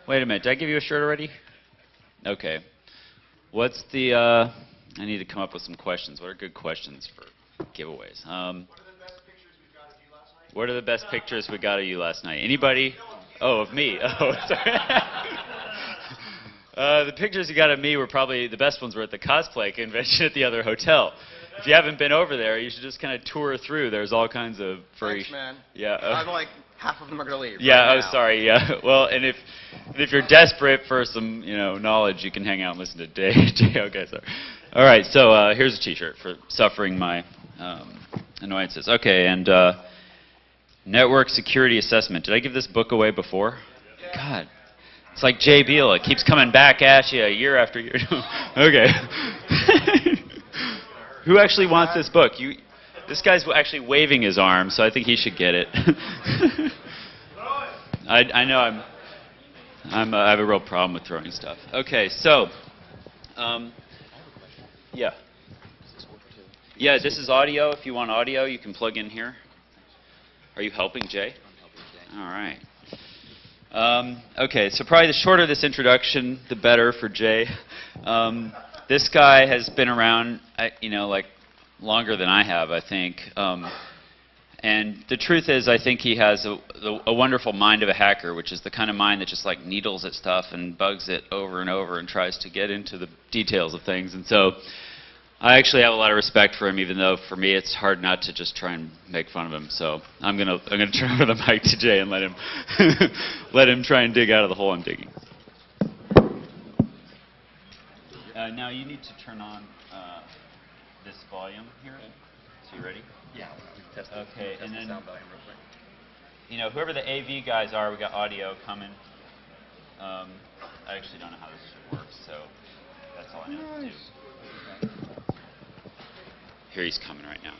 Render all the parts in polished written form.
Wait a minute. Did I give you a shirt already? Okay. What's the? I need to come up with some questions. What are good questions for giveaways? What are the best pictures we got of you last night? Anybody? Oh, of me. Oh, sorry. The pictures you got of me were probably the best ones were at the cosplay convention at the other hotel. If you haven't been over there, you should just kind of tour through. There's all kinds of furry. Thanks, man. Yeah. I'm like half of them are gonna leave. Yeah. Right Oh, now. sorry. Yeah. Well, and if you're desperate for some, knowledge, you can hang out and listen to Jay. Okay. Sorry. All right. So here's a T-shirt for suffering my annoyances. Okay. And network security assessment. Did I give this book away before? God. It's like Jay Beale. It keeps coming back at you year after year. Okay. Who actually wants this book? This guy's actually waving his arm, so I think he should get it. I know I have a real problem with throwing stuff. Okay, so yeah. Yeah, this is audio. If you want audio, you can plug in here. Are you helping Jay? I'm helping Jay. All right. Okay, so probably the shorter this introduction, the better for Jay. This guy has been around, like longer than I have, I think. And the truth is, I think he has a wonderful mind of a hacker, which is the kind of mind that just like needles at stuff and bugs it over and over and tries to get into the details of things. And so I actually have a lot of respect for him, even though for me it's hard not to just try and make fun of him. So I'm gonna turn over the mic to Jay and let him let him try and dig out of the hole I'm digging. Now you need to turn on this volume here. So you ready? Yeah. Okay, and then whoever the AV guys are, we got audio coming. I actually don't know how this shit works, so that's all I know to do. Here he's coming right now.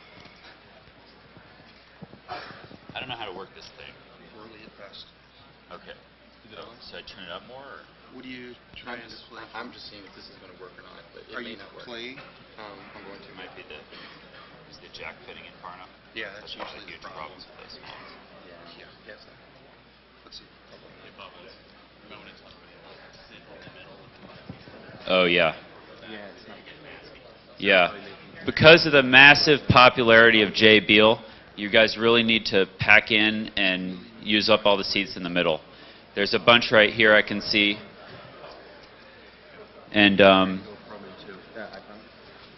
I don't know how to work this thing. Poorly at best. Okay. Should I turn it up more? Or? What do you try and play? I'm just seeing if this is going to work or not, but it may not work. Play? I'm going to. Might be is the jack fitting in far enough? Yeah, that's usually huge the problems with those phones. Yeah. Yes. Let's see. Oh yeah. Yeah. Because of the massive popularity of Jay Beale, you guys really need to pack in and use up all the seats in the middle. There's a bunch right here I can see. And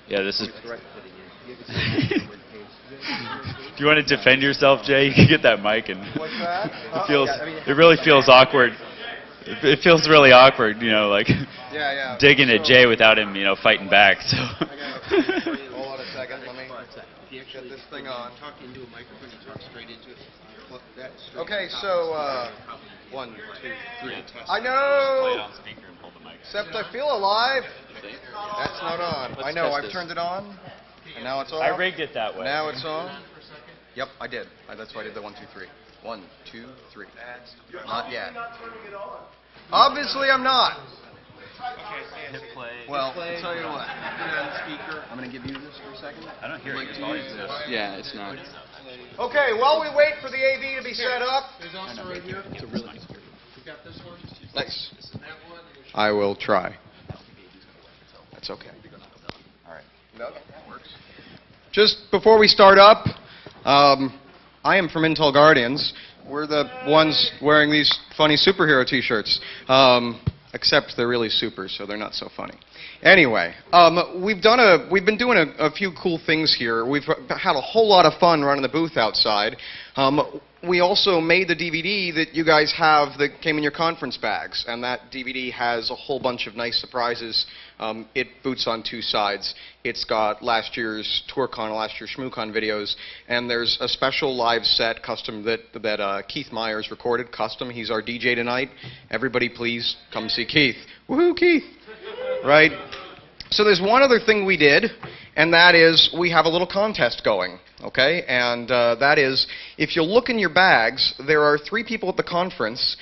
yeah, this is. Do you want to defend yourself, Jay? You can get that mic and What's that? it really feels awkward. It feels really awkward, like digging at Jay without him, fighting back. So. Hold on a second. Let me get this thing on. Talk into a microphone, you talk straight into it. Okay, so 1, 2, 3. I Play it know. on speaker and hold the mic. Except I feel alive. That's not on. I know. I've turned it on, and now it's on. I rigged it that way. Now it's on. Yep, I did. That's why I did the 1, 2, 3. 1, 2, 3. Not yet. Obviously, I'm not. Hit play. Well, I'll tell you what. I'm going to give you this for a second. I don't hear it. Yeah, it's not. Okay, while we wait for the AV to be set up. There's also right here. It's a really nice. You got this one? Nice. I will try. That's okay. All right. Okay, that works. Just before we start up, I am from Intel Guardians. We're the ones wearing these funny superhero T-shirts. Except they're really super, so they're not so funny. Anyway, we've been doing a few cool things here. We've had a whole lot of fun running the booth outside. We also made the DVD that you guys have that came in your conference bags, and that DVD has a whole bunch of nice surprises. It boots on 2 sides. It's got last year's TourCon, last year's Shmoocon videos, and there's a special live set custom that Keith Myers recorded, custom. He's our DJ tonight. Everybody please come see Keith. Woohoo, Keith! Right? So there's one other thing we did, and that is we have a little contest going, okay? And that is, if you look in your bags, there are 3 people at the conference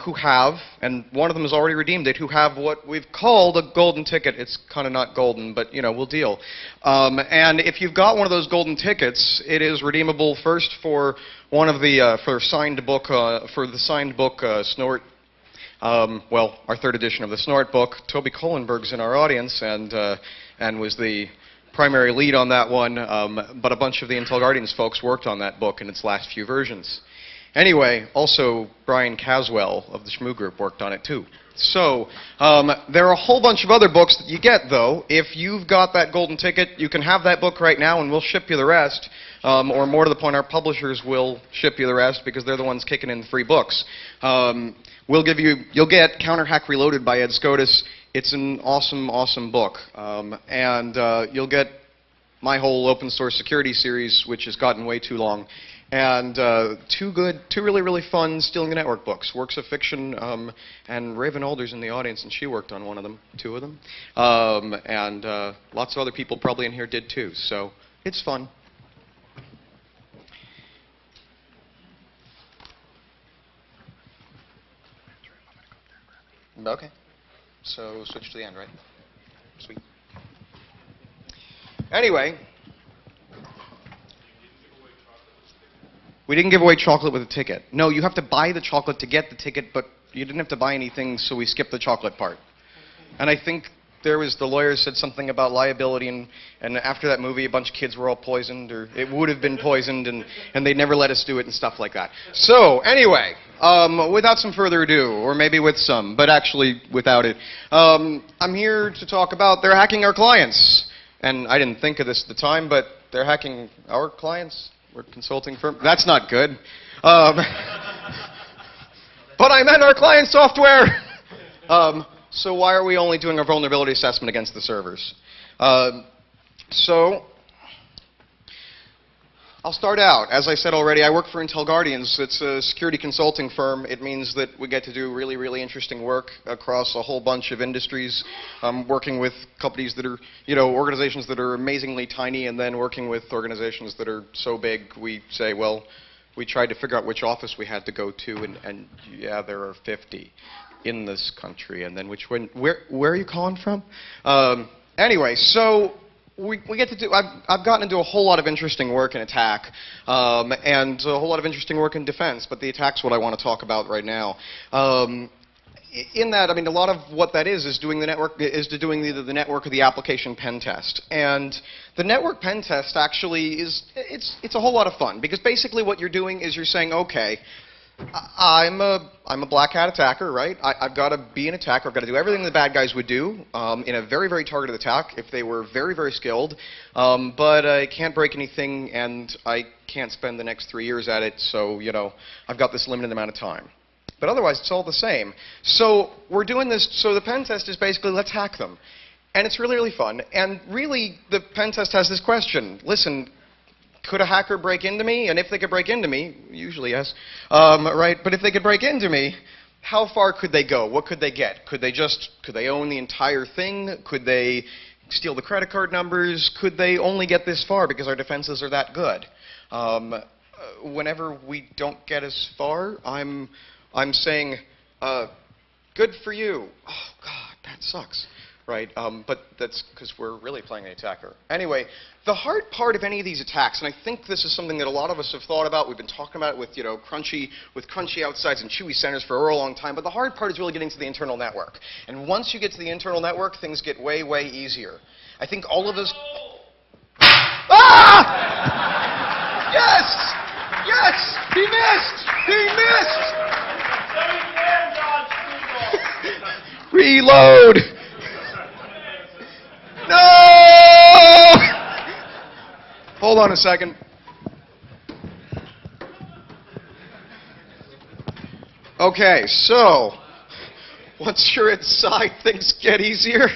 who have, and one of them has already redeemed it, who have what we've called a golden ticket. It's kind of not golden, but, we'll deal. And if you've got one of those golden tickets, it is redeemable first for one of the, for the signed book, Snort. Well, our third edition of the Snort book. Toby Kohlenberg's in our audience and was the primary lead on that one, but a bunch of the Intel Guardians folks worked on that book in its last few versions. Anyway, also Brian Caswell of the Shmoo Group worked on it too. So, there are a whole bunch of other books that you get, though. If you've got that golden ticket, you can have that book right now, and we'll ship you the rest. Or more to the point, our publishers will ship you the rest because they're the ones kicking in the free books. You'll get Counter Hack Reloaded by Ed Scotus. It's an awesome, awesome book. You'll get my whole open source security series, which has gotten way too long. And two really, really fun Stealing the Network books, works of fiction, and Raven Alder's in the audience, and she worked on one of them, two of them. Lots of other people probably in here did too, so it's fun. Okay, so switch to the end, right? Sweet. Anyway. We didn't give away chocolate with a ticket. No, you have to buy the chocolate to get the ticket, but you didn't have to buy anything, so we skipped the chocolate part. And I think the lawyer said something about liability, and after that movie, a bunch of kids were all poisoned, or it would have been poisoned, and they never let us do it and stuff like that. So, anyway, without some further ado, or maybe with some, but actually without it, I'm here to talk about they're hacking our clients. And I didn't think of this at the time, but they're hacking our clients. We're a consulting firm. That's not good. But I meant our client software. So why are we only doing a vulnerability assessment against the servers? So I'll start out. As I said already, I work for Intel Guardians. It's a security consulting firm. It means that we get to do really, really interesting work across a whole bunch of industries, working with companies that are, organizations that are amazingly tiny, and then working with organizations that are so big we say, well, we tried to figure out which office we had to go to, and yeah, there are 50 in this country, and then which one, where are you calling from? Anyway, so we get to do, I've gotten into a whole lot of interesting work in attack, and a whole lot of interesting work in defense, but the attack's what I want to talk about right now. In that, I mean, a lot of what that is doing the network, doing either the network or the application pen test. And the network pen test actually it's a whole lot of fun, because basically what you're doing is you're saying, okay, I'm a black hat attacker, right? I've got to be an attacker. I've got to do everything the bad guys would do in a very, very targeted attack if they were very, very skilled. But I can't break anything, and I can't spend the next 3 years at it, so, I've got this limited amount of time. But otherwise, it's all the same. So we're doing this, so the pen test is basically, let's hack them. And it's really, really fun. And really, the pen test has this question. Listen, could a hacker break into me? And if they could break into me, usually yes, right? But if they could break into me, how far could they go? What could they get? Could they own the entire thing? Could they steal the credit card numbers? Could they only get this far because our defenses are that good? Whenever we don't get as far, I'm saying, good for you. Oh, God, that sucks. Right? But that's because we're really playing the attacker. Anyway, the hard part of any of these attacks, and I think this is something that a lot of us have thought about, we've been talking about it with, crunchy outsides and chewy centers for a real long time, but the hard part is really getting to the internal network. And once you get to the internal network, things get way, way easier. I think all of us... Ah! Yes! Yes! He missed! He missed! Reload! No! Hold on a second. Okay, so once you're inside, things get easier.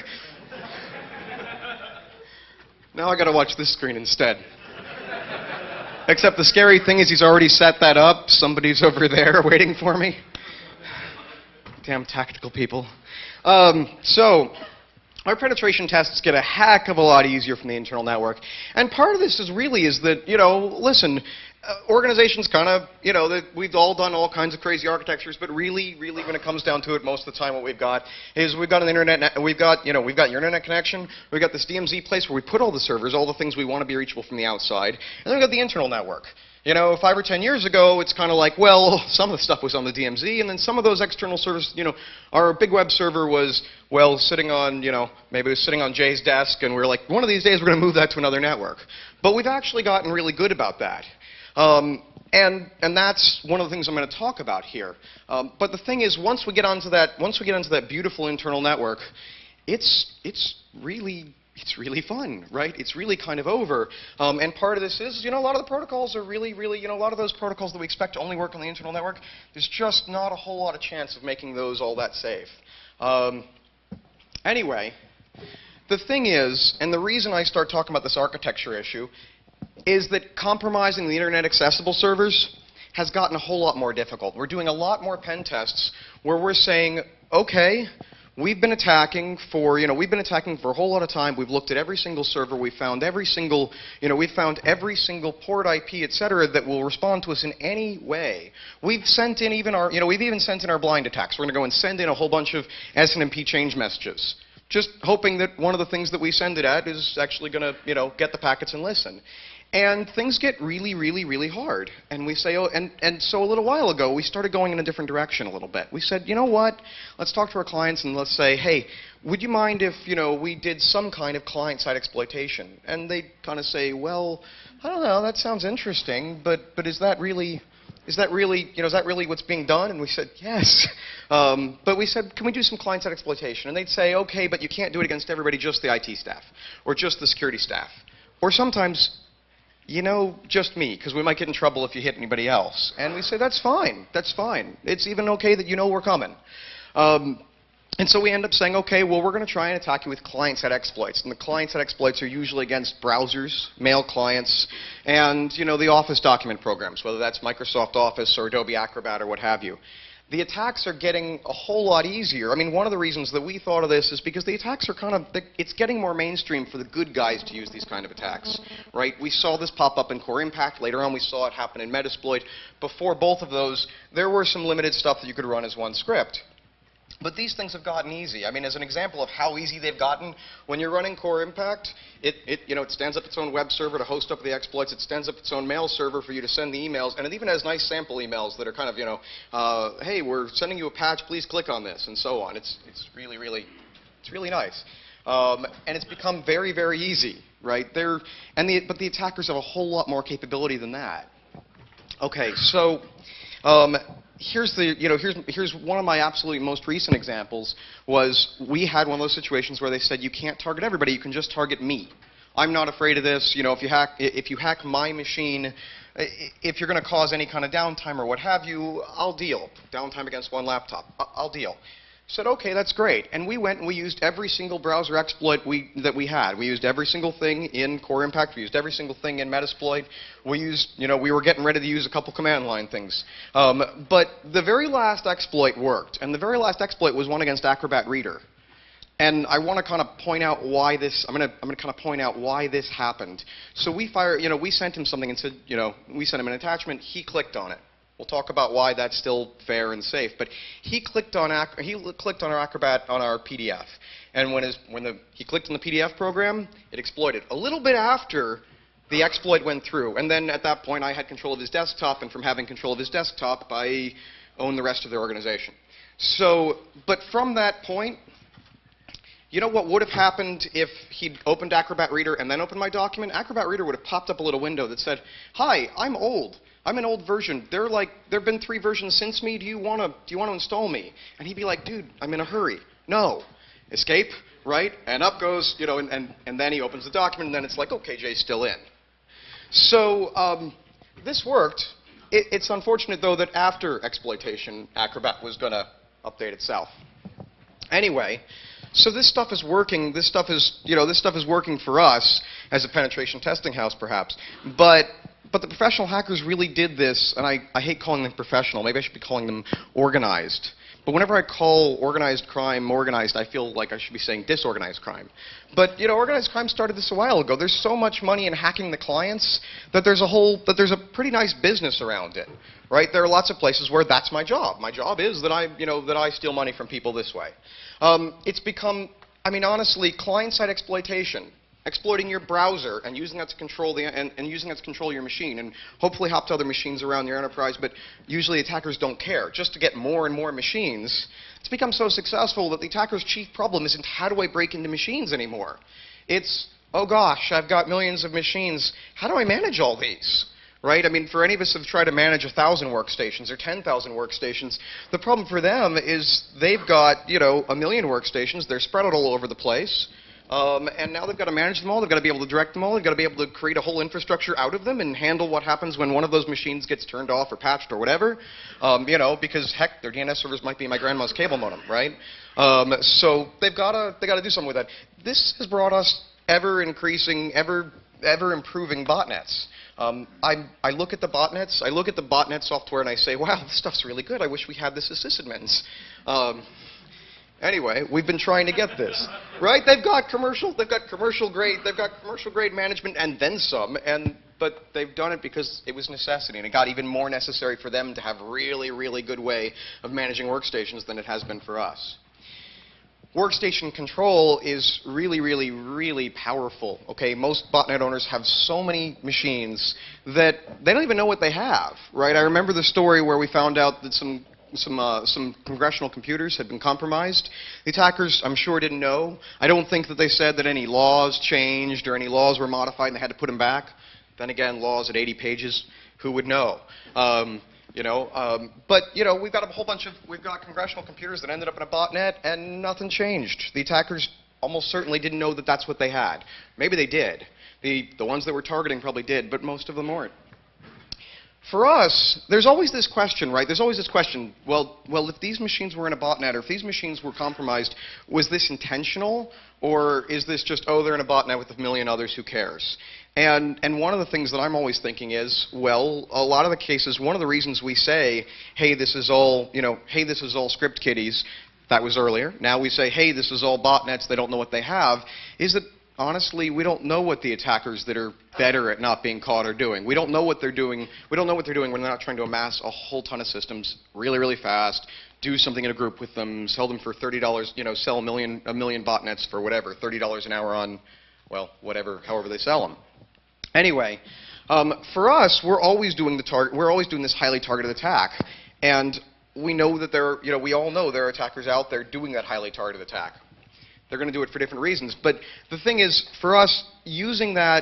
Now I gotta watch this screen instead. Except the scary thing is he's already set that up. Somebody's over there waiting for me. Damn tactical people. So our penetration tests get a heck of a lot easier from the internal network. And part of this is that, listen, organizations kind of, that we've all done all kinds of crazy architectures, but really, when it comes down to it, most of the time what we've got is we've got an internet, we've got your internet connection, we've got this DMZ place where we put all the servers, all the things we want to be reachable from the outside, and then we've got the internal network. You know, 5 or 10 years ago, it's kind of like, well, some of the stuff was on the DMZ, and then some of those external servers, you know, our big web server was, well, sitting on, you know, maybe it was sitting on Jay's desk, and we were like, one of these days we're going to move that to another network. But we've actually gotten really good about that. And that's one of the things I'm going to talk about here. But the thing is, once we get onto that beautiful internal network, it's really fun, right? It's really kind of over. And part of this is, you know, a lot of the protocols are really, you know, a lot of those protocols that we expect to only work on the internal network, there's just not a whole lot of chance of making those all that safe. Anyway, the thing is, and the reason I start talking about this architecture issue, is that compromising the internet accessible servers has gotten a whole lot more difficult. We're doing a lot more pen tests where we're saying, okay, we've been attacking for a whole lot of time. We've looked at every single server. We've found every single, port IP, etc., that will respond to us in any way. We've sent in even our, we've even sent in our blind attacks. We're going to go and send in a whole bunch of SNMP change messages, just hoping that one of the things that we send it at is actually going to, get the packets and listen. And things get really hard. And we say, oh, and so a little while ago, we started going in a different direction a little bit. We said, you know what? Let's talk to our clients and let's say, hey, would you mind if, we did some kind of client-side exploitation? And they kind of say, well, I don't know, that sounds interesting, but is that really what's being done? And we said, yes. But we said, can we do some client-side exploitation? And they'd say, okay, but you can't do it against everybody, just the IT staff, or just the security staff. Or sometimes, just me, because we might get in trouble if you hit anybody else. And we say, that's fine. That's fine. It's even okay that we're coming. And so we end up saying, okay, well, we're going to try and attack you with client-side exploits. And the client-side exploits are usually against browsers, mail clients, and, the Office document programs, whether that's Microsoft Office or Adobe Acrobat or what have you. The attacks are getting a whole lot easier. I mean, one of the reasons that we thought of this is because the attacks are it's getting more mainstream for the good guys to use these kind of attacks, right? We saw this pop up in Core Impact. Later on, we saw it happen in Metasploit. Before both of those, there were some limited stuff that you could run as one script. But these things have gotten easy. I mean, as an example of how easy they've gotten, when you're running Core Impact, it stands up its own web server to host up the exploits. It stands up its own mail server for you to send the emails. And it even has nice sample emails that are kind of, hey, we're sending you a patch. Please click on this, and so on. It's really nice. And it's become very easy, right? But the attackers have a whole lot more capability than that. Okay, so here's one of my absolutely most recent examples. Was we had one of those situations where they said you can't target everybody, you can just target me. I'm not afraid of this. If you hack my machine, if you're going to cause any kind of downtime or what have you, I'll deal. Downtime against one laptop, I'll deal. Said, okay, that's great. And we went and we used every single browser exploit that we had. We used every single thing in Core Impact. We used every single thing in Metasploit. We used, we were getting ready to use a couple command line things. But the very last exploit worked. And the very last exploit was one against Acrobat Reader. And I want to kind of point out why this, I'm going to kind of point out why this happened. So we sent him something and said, we sent him an attachment. He clicked on it. We'll talk about why that's still fair and safe. But he clicked on our Acrobat on our PDF, and when he clicked on the PDF program, it exploited. A little bit after the exploit went through, and then at that point I had control of his desktop, and from having control of his desktop, I own the rest of the organization. So, but from that point, you know what would have happened if he'd opened Acrobat Reader and then opened my document? Acrobat Reader would have popped up a little window that said, "Hi, I'm old. I'm an old version. There've been 3 versions since me. Do you want to install me?" And he'd be like, "Dude, I'm in a hurry." No. Escape, right? And up goes, and then he opens the document, and then it's like, okay, Jay's still in. So this worked. It's unfortunate, though, that after exploitation, Acrobat was going to update itself. Anyway, so this stuff is working. This stuff is working for us as a penetration testing house, perhaps. But the professional hackers really did this, and I hate calling them professional. Maybe I should be calling them organized. But whenever I call organized crime organized, I feel like I should be saying disorganized crime. But organized crime started this a while ago. There's so much money in hacking the clients that there's a pretty nice business around it, right? There are lots of places where that's my job. My job is that I steal money from people this way. It's become, I mean, honestly, client-side exploitation. exploiting your browser and using that to control and using that to control your machine and hopefully hop to other machines around your enterprise, but usually attackers don't care. Just to get more and more machines, it's become so successful that the attacker's chief problem isn't how do I break into machines anymore. It's, oh gosh, I've got millions of machines. How do I manage all these? Right? I mean, for any of us who've tried to manage 1,000 workstations or 10,000 workstations, the problem for them is they've got, you know, 1 million workstations. They're spread out all over the place. And now they've got to manage them all. They've got to be able to direct them all. They've got to be able to create a whole infrastructure out of them and handle what happens when one of those machines gets turned off or patched or whatever. You know, because heck, their DNS servers might be my grandma's cable modem, right? So they've got to do something with that. This has brought us ever increasing, ever improving botnets. I look at the botnets. I look at the botnet software and I say, wow, this stuff's really good. I wish we had this as sysadmins. Anyway, we've been trying to get this, right? They've got commercial grade management and then some, but they've done it because it was necessity, and it got even more necessary for them to have really, really good way of managing workstations than it has been for us. Workstation control is really, really, really powerful. Okay, most botnet owners have so many machines that they don't even know what they have, right? I remember the story where we found out that some congressional computers had been compromised. The attackers, I'm sure, didn't know. I don't think that they said that any laws changed or any laws were modified and they had to put them back. Then again, laws at 80 pages, who would know? But you know, we've got congressional computers that ended up in a botnet and nothing changed. The attackers almost certainly didn't know that that's what they had. Maybe they did. The ones that were targeting probably did, but most of them weren't. For us, there's always this question, right? There's always this question, well, if these machines were in a botnet or if these machines were compromised, was this intentional? Or is this just, oh, they're in a botnet with 1 million others, who cares? And one of the things that I'm always thinking is, well, a lot of the cases, one of the reasons we say, hey, this is all, hey, this is all script kiddies, that was earlier. Now we say, hey, this is all botnets, they don't know what they have, is that honestly, we don't know what the attackers that are better at not being caught are doing. We don't know what they're doing. We don't know what they're doing when they're not trying to amass a whole ton of systems really, really fast, do something in a group with them, sell them for $30, sell a million botnets for whatever, $30 an hour on, well, whatever, however they sell them. Anyway, for us, we're always doing this highly targeted attack, and we know that we all know there are attackers out there doing that highly targeted attack. They're going to do it for different reasons. But the thing is, for us, using the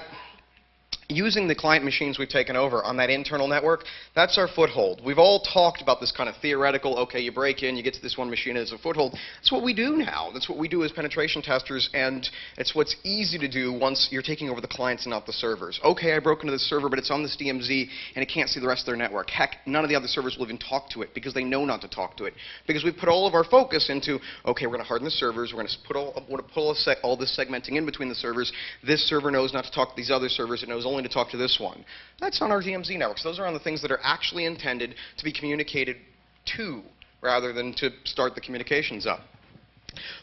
client machines we've taken over on that internal network, that's our foothold. We've all talked about this kind of theoretical, okay, you break in, you get to this one machine as a foothold. That's what we do now. That's what we do as penetration testers, and it's what's easy to do once you're taking over the clients and not the servers. Okay, I broke into this server, but it's on this DMZ, and it can't see the rest of their network. Heck, none of the other servers will even talk to it because they know not to talk to it. Because we put all of our focus into, okay, we're going to harden the servers, we're going to put all this segmenting in between the servers. This server knows not to talk to these other servers, it knows only to talk to this one. That's on our DMZ networks. Those are on the things that are actually intended to be communicated to, rather than to start the communications up.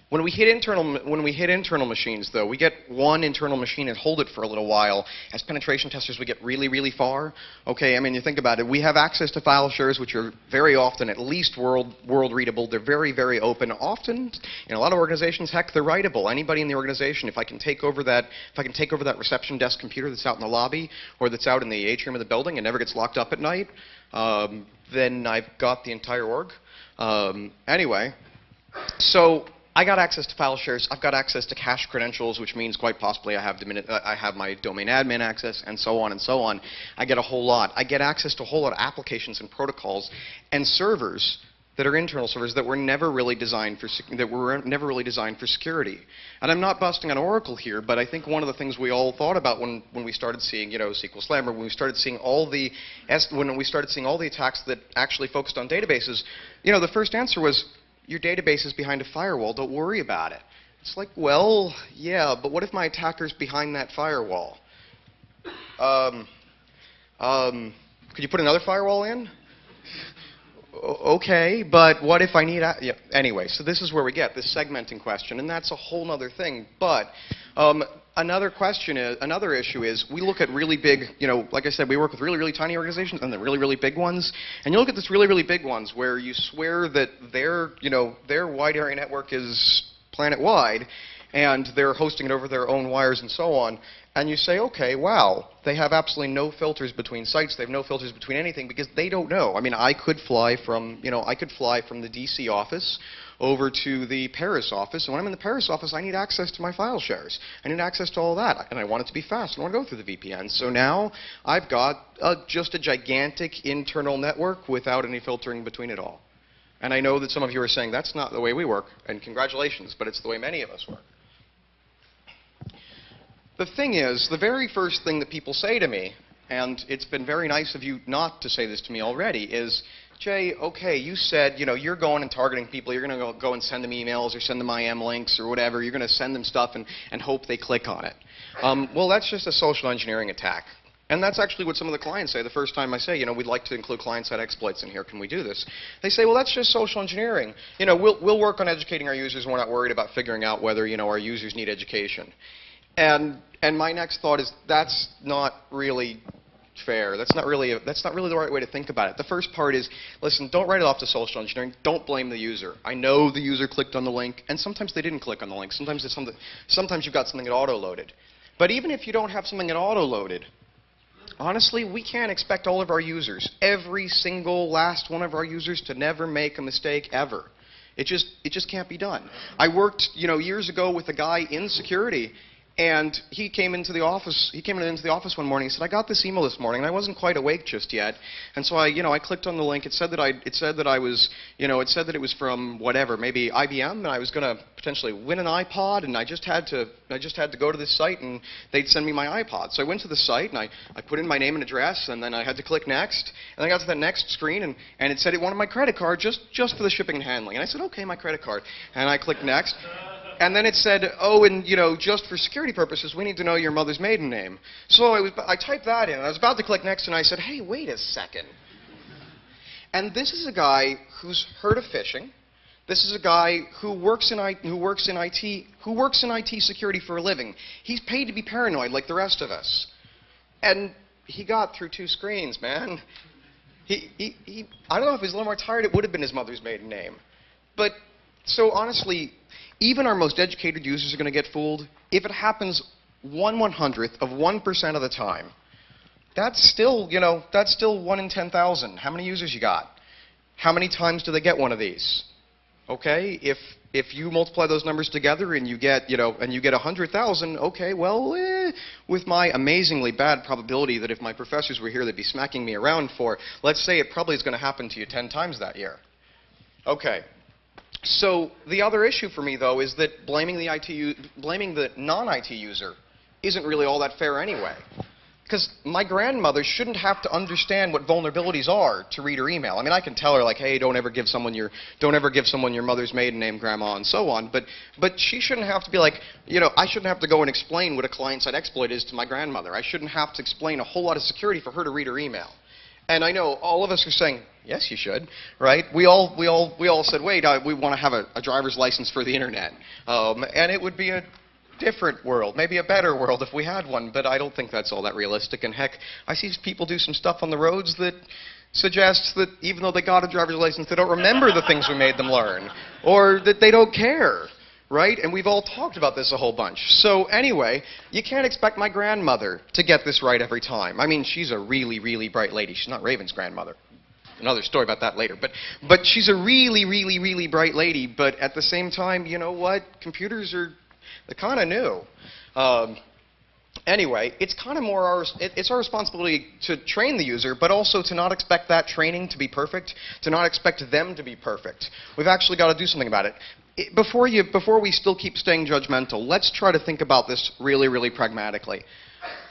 When we hit internal machines, though, we get one internal machine and hold it for a little while. As penetration testers, we get really, really far. Okay, I mean, you think about it. We have access to file shares, which are very often at least world readable. They're very, very open. Often, in a lot of organizations, heck, they're writable. Anybody in the organization, if I can take over that reception desk computer that's out in the lobby or that's out in the atrium of the building and never gets locked up at night, then I've got the entire org. Anyway, so I got access to file shares. I've got access to cache credentials, which means quite possibly I have my domain admin access, and so on and so on. I get a whole lot. I get access to a whole lot of applications and protocols and servers that are internal servers that were never really designed for security. And I'm not busting on Oracle here, but I think one of the things we all thought about when we started seeing, SQL Slammer, when we started seeing all the attacks that actually focused on databases, the first answer was, your database is behind a firewall, don't worry about it. It's like, well, yeah, but what if my attacker's behind that firewall? Could you put another firewall in? Okay, but what if I need... Anyway, so this is where we get this segmenting question, and that's a whole other thing. But another issue is we look at really big, like I said, we work with really, really tiny organizations and the really, really big ones. And you look at this really, really big ones where you swear that their wide area network is planet-wide, and they're hosting it over their own wires and so on, and you say, okay, wow, they have absolutely no filters between sites, they have no filters between anything, because they don't know. I mean, I could fly from the DC office over to the Paris office, and when I'm in the Paris office, I need access to my file shares. I need access to all that, and I want it to be fast. I don't want to go through the VPN. So now I've got just a gigantic internal network without any filtering between it all. And I know that some of you are saying, that's not the way we work, and congratulations, but it's the way many of us work. The thing is, the very first thing that people say to me, and it's been very nice of you not to say this to me already, is, Jay, okay, you said, you're going and targeting people, you're going to go and send them emails or send them IM links or whatever, you're going to send them stuff and hope they click on it. Well, that's just a social engineering attack. And that's actually what some of the clients say the first time I say, we'd like to include client-side exploits in here, can we do this? They say, well, that's just social engineering. We'll work on educating our users, and we're not worried about figuring out whether, our users need education. And my next thought is, that's not really fair. That's not really the right way to think about it. The first part is, listen, don't write it off to social engineering. Don't blame the user. I know the user clicked on the link, and sometimes they didn't click on the link. Sometimes you've got something that auto-loaded. But even if you don't have something that auto-loaded, honestly, we can't expect all of our users, every single last one of our users, to never make a mistake ever. It just can't be done. I worked, years ago with a guy in security, and he came into the office. He came into the office one morning. He said, "I got this email this morning, and I wasn't quite awake just yet." And so I clicked on the link. It said that it was from whatever, maybe IBM, and I was going to potentially win an iPod, and I just had to go to this site, and they'd send me my iPod. So I went to the site, and I put in my name and address, and then I had to click next, and I got to that next screen, and it said it wanted my credit card just for the shipping and handling. And I said, okay, my credit card, and I clicked next. And then it said, oh, and just for security purposes, we need to know your mother's maiden name. So I typed that in, and I was about to click next, and I said, hey, wait a second. And this is a guy who's heard of phishing. This is a guy who works in IT security for a living. He's paid to be paranoid like the rest of us. And he got through 2 screens, man. I don't know if he was a little more tired, it would have been his mother's maiden name. But so honestly, even our most educated users are going to get fooled. If it happens 1/100th of 1% of the time, that's still 1 in 10,000. How many users you got? How many times do they get one of these? Okay, if you multiply those numbers together and you get 100,000, okay, well, with my amazingly bad probability that if my professors were here, they'd be smacking me around for, let's say it probably is going to happen to you 10 times that year. Okay. So the other issue for me, though, is that blaming the non-IT user isn't really all that fair anyway. Because my grandmother shouldn't have to understand what vulnerabilities are to read her email. I mean, I can tell her, like, hey, don't ever give someone your mother's maiden name, grandma, and so on. But she shouldn't have to be like, I shouldn't have to go and explain what a client-side exploit is to my grandmother. I shouldn't have to explain a whole lot of security for her to read her email. And I know all of us are saying, yes, you should, right? We all said, wait, we want to have a driver's license for the internet. And it would be a different world, maybe a better world if we had one, but I don't think that's all that realistic. And heck, I see people do some stuff on the roads that suggests that even though they got a driver's license, they don't remember the things we made them learn, or that they don't care. Right? And we've all talked about this a whole bunch. So anyway, you can't expect my grandmother to get this right every time. I mean, she's a really, really bright lady. She's not Raven's grandmother. Another story about that later. But she's a really, really, really bright lady. But at the same time, you know what? Computers they're kind of new. Anyway, it's kind of more it's our responsibility to train the user, but also to not expect that training to be perfect, to not expect them to be perfect. We've actually got to do something about it. Before we still keep staying judgmental, let's try to think about this really, really pragmatically.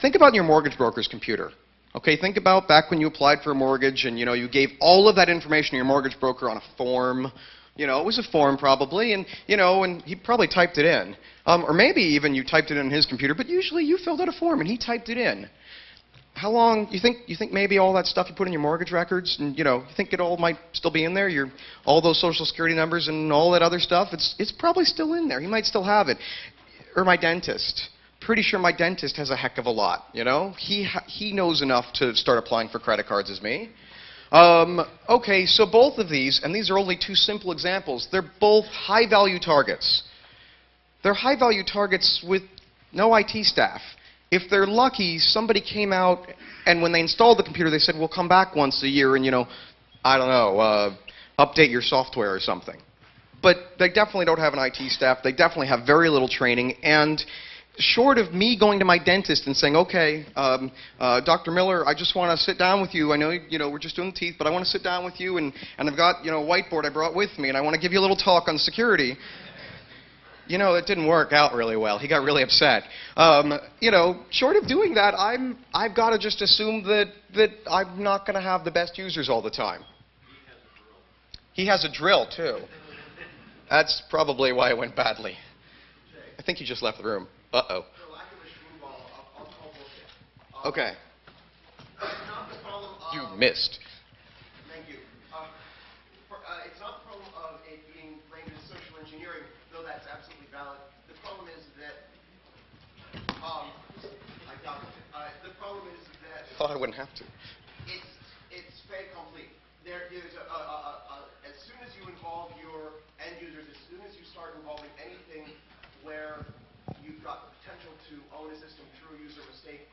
Think about your mortgage broker's computer. Okay, think about back when you applied for a mortgage and you gave all of that information to your mortgage broker on a form. It was a form probably, and and he probably typed it in. Or maybe even you typed it in his computer, but usually you filled out a form and he typed it in. How long you think maybe all that stuff you put in your mortgage records, and you think it all might still be in there? All those social security numbers and all that other stuff. It's probably still in there. He might still have it. Or my dentist. Pretty sure my dentist has a heck of a lot. He knows enough to start applying for credit cards as me. Okay, so both of these, and these are only 2 simple examples. They're both high-value targets. they're high-value targets with no IT staff. If they're lucky, somebody came out, and when they installed the computer, they said, we'll come back once a year and, I don't know, update your software or something. But they definitely don't have an IT staff. They definitely have very little training. And short of me going to my dentist and saying, okay, Dr. Miller, I just want to sit down with you. I know, we're just doing the teeth, but I want to sit down with you, and I've got, a whiteboard I brought with me, and I want to give you a little talk on security. It didn't work out really well. He got really upset. Short of doing that, I've got to just assume that I'm not going to have the best users all the time. He has a drill, too. That's probably why it went badly. I think he just left the room. Uh-oh. Okay. You missed. Thank you. It's not the problem of it being framed as social engineering, though that's absolutely valid. The problem is that, I got it. The problem is that Thought I wouldn't have to. it's fait accompli. There's as soon as you involve your end users, as soon as you start involving anything where you've got the potential to own a system through a user mistake,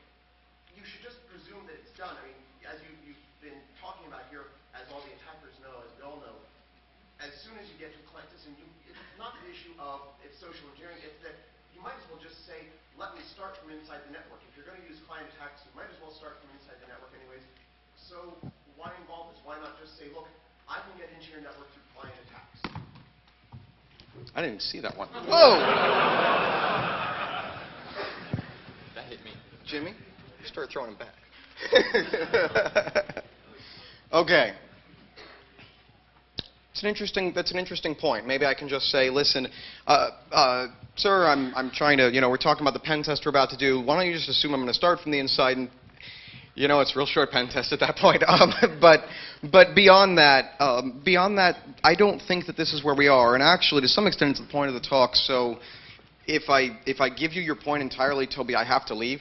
you should just presume that it's done. I mean, as you've been talking about here, as all the attackers know, as we all know, as soon as you get to a client system, it's not the issue of it's social engineering, it's that you might as well just say, let me start from inside the network. If you're going to use client attacks, you might as well start from inside the network anyways. So why involve this? Why not just say, look, I can get into your network through client attacks? I didn't even see that one. Whoa! That hit me. Jimmy, you started throwing him back. Okay. That's an interesting point. Maybe I can just say, listen, sir, I'm trying to, we're talking about the pen test we're about to do. Why don't you just assume I'm going to start from the inside and, it's a real short pen test at that point. But beyond that, I don't think that this is where we are. And actually, to some extent, it's the point of the talk. So if I give you your point entirely, Toby, I have to leave.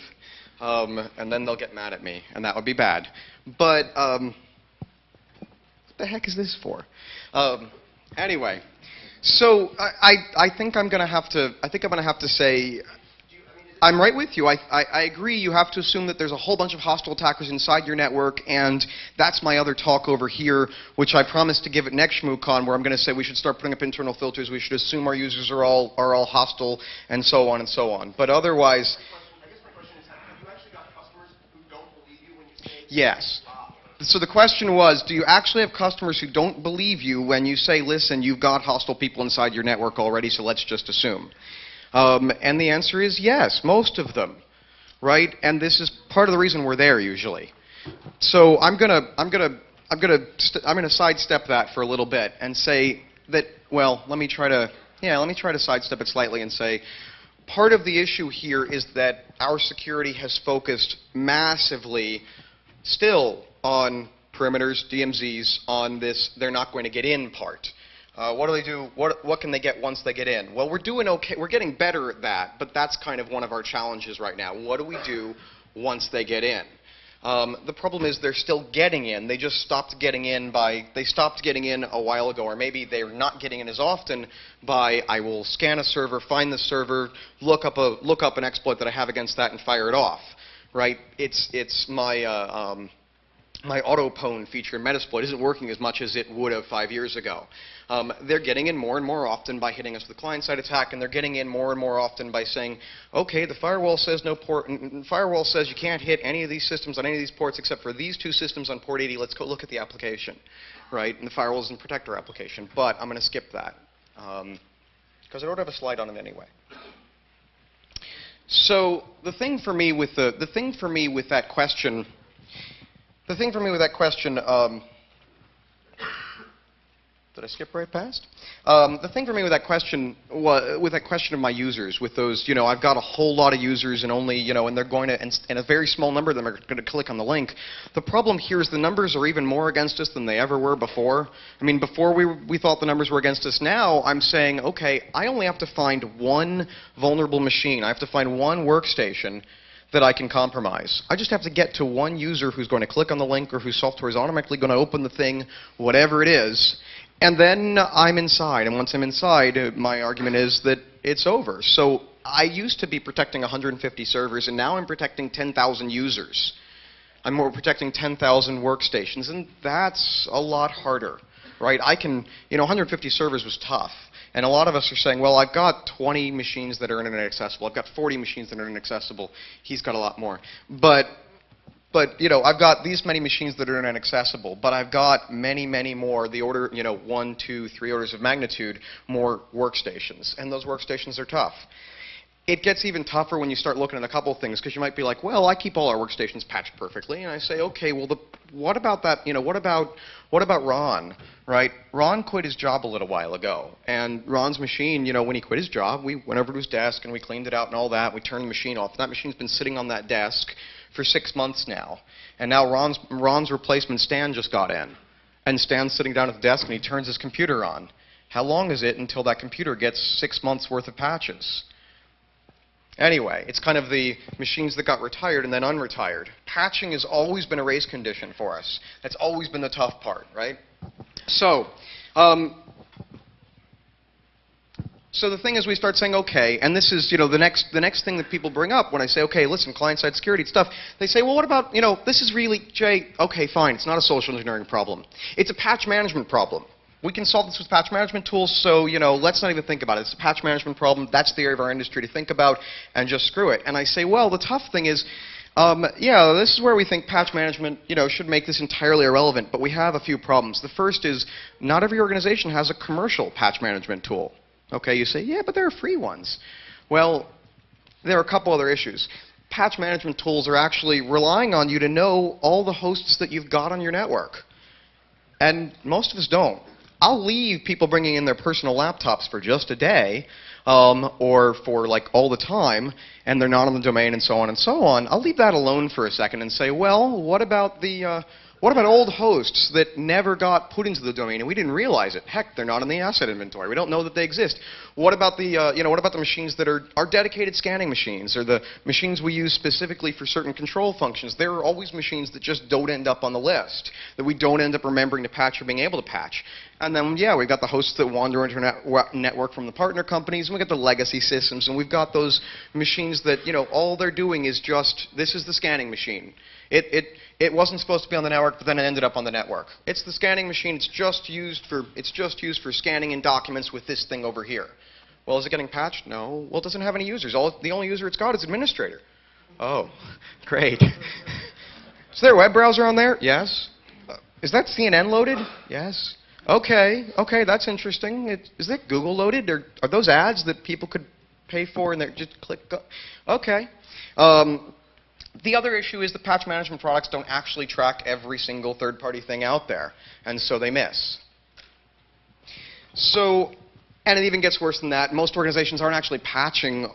And then they'll get mad at me, and that would be bad. But what the heck is this for? Anyway, so I think I'm going to have to say, I'm right with you. I agree. You have to assume that there's a whole bunch of hostile attackers inside your network, and that's my other talk over here, which I promised to give at next Shmoocon, where I'm going to say we should start putting up internal filters. We should assume our users are all hostile, and so on and so on. But otherwise, I guess my question is, have you actually got customers who don't believe you when you say... yes. So the question was, do you actually have customers who don't believe you when you say, listen, you've got hostile people inside your network already, so let's just assume? And the answer is yes, most of them, right? And this is part of the reason we're there usually. So I'm gonna sidestep that for a little bit and say that, well, let me try to sidestep it slightly and say, part of the issue here is that our security has focused massively still on perimeters, DMZs, on this they're not going to get in part. What do they do? What can they get once they get in? Well, we're doing okay. We're getting better at that, but that's kind of one of our challenges right now. What do we do once they get in? The problem is they're still getting in. They just stopped getting in they stopped getting in a while ago, or maybe they're not getting in as often by I will scan a server, find the server, look up an exploit that I have against that and fire it off. Right? It's my my auto-pwn feature in Metasploit isn't working as much as it would have 5 years ago. They're getting in more and more often by hitting us with a client-side attack, and they're getting in more and more often by saying, okay, the firewall says no port, firewall says you can't hit any of these systems on any of these ports except for these two systems on port 80. Let's go look at the application, right? And the firewall doesn't protect our application, but I'm going to skip that because I don't have a slide on it anyway. So the thing for me with that question. Did I skip right past? The thing for me with that question of my users, with those, I've got a whole lot of users and only, and they're going to, and a very small number of them are going to click on the link. The problem here is the numbers are even more against us than they ever were before. I mean, before we thought the numbers were against us. Now I'm saying, okay, I only have to find one vulnerable machine. I have to find one workstation that I can compromise. I just have to get to one user who's going to click on the link or whose software is automatically going to open the thing, whatever it is, And then I'm inside, and once I'm inside, my argument is that it's over. So I used to be protecting 150 servers, and now I'm protecting 10,000 users. I'm more protecting 10,000 workstations, and that's a lot harder, right? 150 servers was tough. And a lot of us are saying, well, I've got 20 machines that are internet accessible. I've got 40 machines that are internet accessible. He's got a lot more. But I've got these many machines that are internet accessible, but I've got many, many more, the order, 1, 2, 3 orders of magnitude more workstations. And those workstations are tough. It gets even tougher when you start looking at a couple of things, because you might be like, well, I keep all our workstations patched perfectly. And I say, okay, well, what about that, what about Ron, right? Ron quit his job a little while ago. And Ron's machine, when he quit his job, we went over to his desk and we cleaned it out and all that. We turned the machine off. That machine's been sitting on that desk for 6 months now. And now Ron's replacement, Stan, just got in. And Stan's sitting down at the desk and he turns his computer on. How long is it until that computer gets 6 months worth of patches? Anyway, it's kind of the machines that got retired and then unretired. Patching has always been a race condition for us. That's always been the tough part, right? So the thing is, we start saying, okay, and this is, the next thing that people bring up when I say, okay, listen, client-side security stuff, they say, well, what about, this is really, Jay, okay, fine, it's not a social engineering problem. It's a patch management problem. We can solve this with patch management tools, so, let's not even think about it. It's a patch management problem. That's the area of our industry to think about, and just screw it. And I say, well, the tough thing is, yeah, this is where we think patch management, should make this entirely irrelevant, but we have a few problems. The first is, not every organization has a commercial patch management tool. Okay, you say, yeah, but there are free ones. Well, there are a couple other issues. Patch management tools are actually relying on you to know all the hosts that you've got on your network. And most of us don't. I'll leave people bringing in their personal laptops for just a day, or for like all the time, and they're not on the domain and so on and so on. I'll leave that alone for a second and say, well, what about old hosts that never got put into the domain and we didn't realize it? Heck, they're not in the asset inventory. We don't know that they exist. What about the machines that are dedicated scanning machines, or the machines we use specifically for certain control functions? There are always machines that just don't end up on the list, that we don't end up remembering to patch or being able to patch. And then, yeah, we've got the hosts that wander into our network from the partner companies, and we've got the legacy systems, and we've got those machines that, all they're doing is just, this is the scanning machine. It wasn't supposed to be on the network, but then it ended up on the network. It's the scanning machine. It's just used for scanning in documents with this thing over here. Well, is it getting patched? No. Well, it doesn't have any users. The only user it's got is administrator. Oh, great. Is there a web browser on there? Yes. Is that CNN loaded? Yes. Okay, that's interesting. Is that Google loaded? Or are those ads that people could pay for and they just click go? Okay. The other issue is the patch management products don't actually track every single third-party thing out there, and so they miss. And it even gets worse than that. Most organizations aren't actually patching,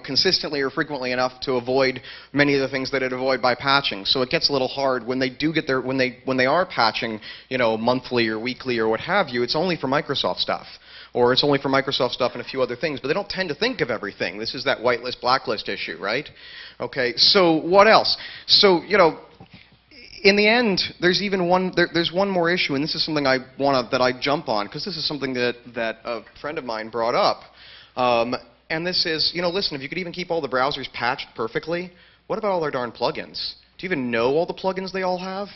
consistently or frequently enough to avoid many of the things that it avoid by patching. So it gets a little hard when they do get their when they are patching, monthly or weekly or what have you. It's only for Microsoft stuff, or it's only for Microsoft stuff and a few other things. But they don't tend to think of everything. This is that whitelist blacklist issue, right? Okay. So what else? So in the end, there's one more issue, and this is something that I jump on, because this is something that a friend of mine brought up. And this is, listen, if you could even keep all the browsers patched perfectly, what about all their darn plugins? Do you even know all the plugins they all have?